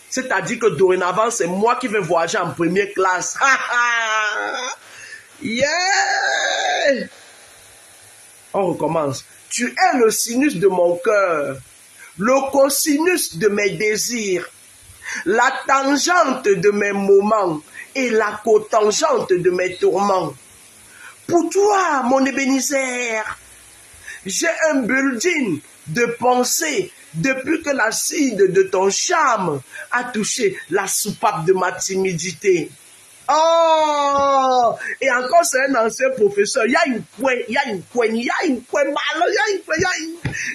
C'est-à-dire que dorénavant, c'est moi qui vais voyager en première classe. Yeah! On recommence. Tu es le sinus de mon cœur. Le cosinus de mes désirs. La tangente de mes moments et la cotangente de mes tourments. Pour toi, mon Ebenezer, j'ai un building de pensée depuis que l'acide de ton charme a touché la soupape de ma timidité. Oh! Et encore, c'est un ancien professeur. Il y a une couenne,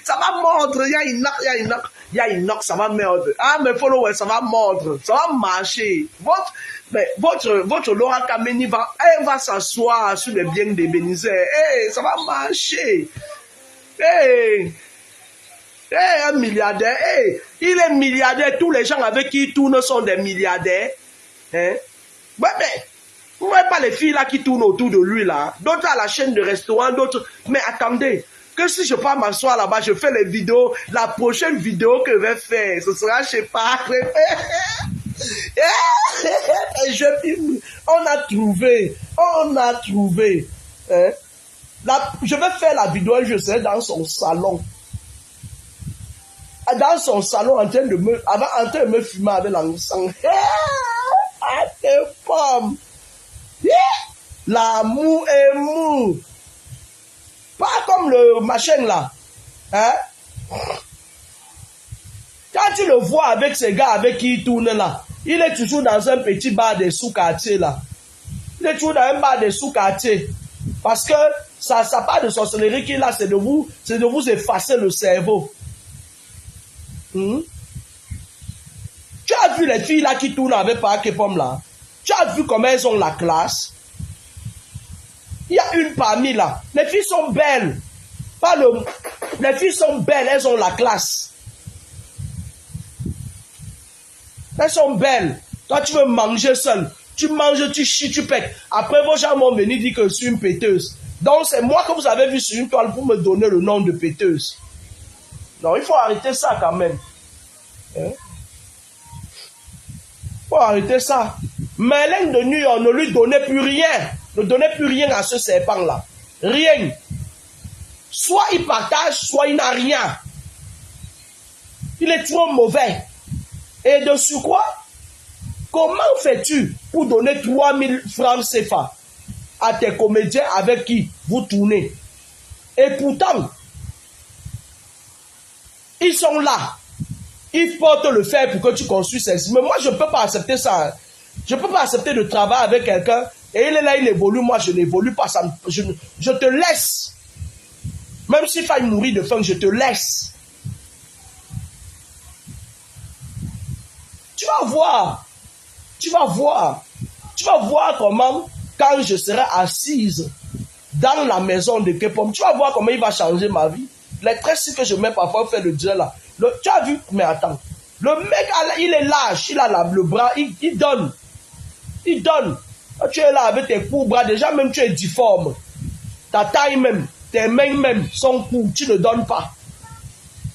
ça va mordre, ça va mordre. Ah, mes followers, ça va mordre, ça va marcher. Votre Laura Kameni elle va s'asseoir sur les biens d'Ebenezer. Hey, ça va marcher. Hey! Hey, un milliardaire. Hey, il est milliardaire. Tous les gens avec qui il tourne sont des milliardaires. Hein? Ouais, mais vous ne voyez pas les filles là qui tournent autour de lui là. D'autres à la chaîne de restaurant, d'autres. Mais attendez, que si je pars m'asseoir là-bas, je fais les vidéos. La prochaine vidéo que je vais faire, ce sera, je sais pas. On a trouvé. Hein? Je vais faire la vidéo, je serai dans son salon. dans son salon en train de me fumer avec l'encens. Ah, tes pommes. L'amour est mou. Pas comme le machin là. Hein? Quand tu le vois avec ces gars avec qui il tourne là, il est toujours dans un petit bar des sous-quartiers là. Il est toujours dans un bar des sous-quartiers. Parce que ça part de sorcellerie qu'il a, c'est de vous effacer le cerveau. Tu as vu les filles là qui tournent avec Pakepom là? Tu as vu comment elles ont la classe? Il y a une parmi là. Les filles sont belles. Les filles sont belles, elles ont la classe. Elles sont belles. Toi, tu veux manger seul. Tu manges, tu chies, tu pètes. Après, vos gens m'ont venu dire que je suis une péteuse. Donc, c'est moi que vous avez vu sur une toile pour me donner le nom de péteuse. Non, il faut arrêter ça quand même. Il faut arrêter ça. Merlin de New York ne lui donnait plus rien. Ne donnait plus rien à ce serpent-là. Rien. Soit il partage, soit il n'a rien. Il est trop mauvais. Et de surcroît, comment fais-tu pour donner 3000 francs CFA à tes comédiens avec qui vous tournez? Et pourtant, ils sont là. Ils portent le fer pour que tu construises celle-ci. Mais moi, je ne peux pas accepter ça. Je ne peux pas accepter de travailler avec quelqu'un. Et il est là, il évolue. Moi, je n'évolue pas. Je te laisse. Même s'il faille mourir de faim, je te laisse. Tu vas voir. Tu vas voir. Tu vas voir comment, quand je serai assise dans la maison de Kepom, tu vas voir comment il va changer ma vie. Les tresses que je mets parfois faire le gel là. Tu as vu? Mais attends. Le mec, il est lâche. Il a le bras. Il donne. Il donne. Tu es là avec tes courts bras. Déjà, même tu es difforme. Ta taille même. Tes mains même sont courtes. Tu ne donnes pas.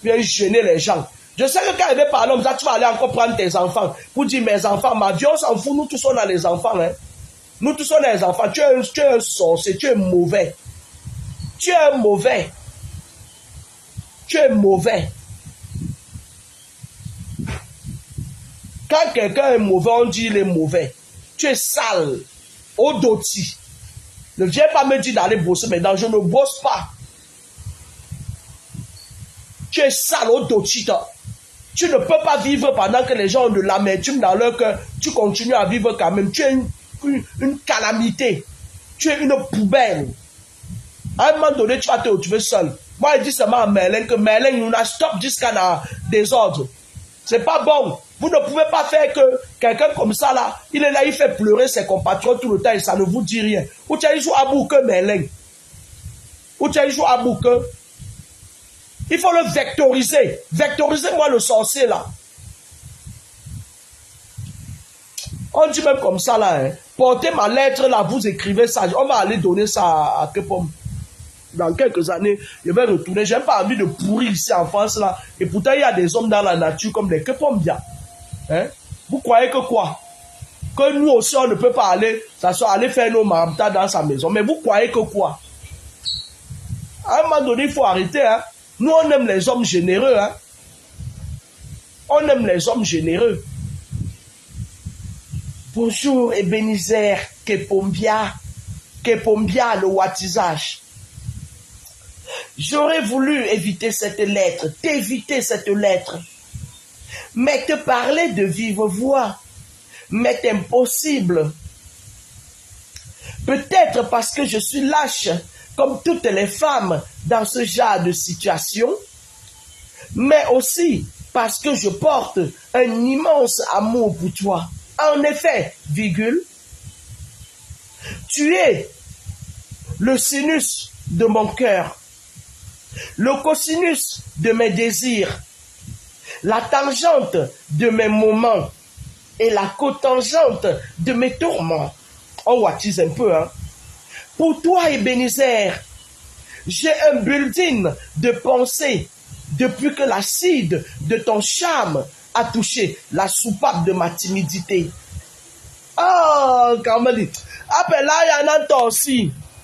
Viens gêner les gens. Je sais que quand il va parler comme ça, tu vas aller encore prendre tes enfants. Pour dire, mes enfants, ma vie, on s'en fout. Nous tous, on a les enfants. Hein. Nous tous, on a les enfants. Tu es un sorcier. Tu es mauvais. Tu es mauvais. Tu es mauvais. Quand quelqu'un est mauvais, on dit il est mauvais. Tu es sale. Au doti. Ne viens pas me dire d'aller bosser maintenant. Je ne bosse pas. Tu es sale au doti. Tu ne peux pas vivre pendant que les gens ont de l'amertume dans leur cœur. Tu continues à vivre quand même. Tu es une calamité. Tu es une poubelle. À un moment donné, tu vas te retrouver seul. Moi, je dis seulement à Merlin que Merlin, you n'a stop this kind of désordre. C'est pas bon. Vous ne pouvez pas faire que quelqu'un comme ça, là, il est là, il fait pleurer ses compatriotes tout le temps et ça ne vous dit rien. Ou tu as joué à bouc Merlin. Ou tu as joué à bouc. Il faut le vectoriser. Vectorisez-moi le sorcier, là. On dit même comme ça, là. Hein. Portez ma lettre, là, vous écrivez ça. On va aller donner ça à Kepom. Dans quelques années, je vais retourner. Je n'ai pas envie de pourrir ici en France, là. Et pourtant, il y a des hommes dans la nature comme les Kepom bien. Hein? Vous croyez que quoi? Que nous aussi, on ne peut pas aller, ça soit aller faire nos maraboutas dans sa maison. Mais vous croyez que quoi? À un moment donné, il faut arrêter, hein. Nous, on aime les hommes généreux, hein. On aime les hommes généreux. Bonjour, Ebenezer, Kepombia, le wattisage. J'aurais voulu éviter cette lettre, t'éviter cette lettre. Mais te parler de vive voix m'est impossible. Peut-être parce que je suis lâche, comme toutes les femmes dans ce genre de situation, mais aussi parce que je porte un immense amour pour toi. En effet, virgule, tu es le sinus de mon cœur, le cosinus de mes désirs, la tangente de mes moments et la cotangente de mes tourments. On wattise un peu, hein. Pour toi, Ebenezer, j'ai un building de pensée depuis que l'acide de ton charme a touché la soupape de ma timidité. Oh, quand même. Après là, il y en a aussi.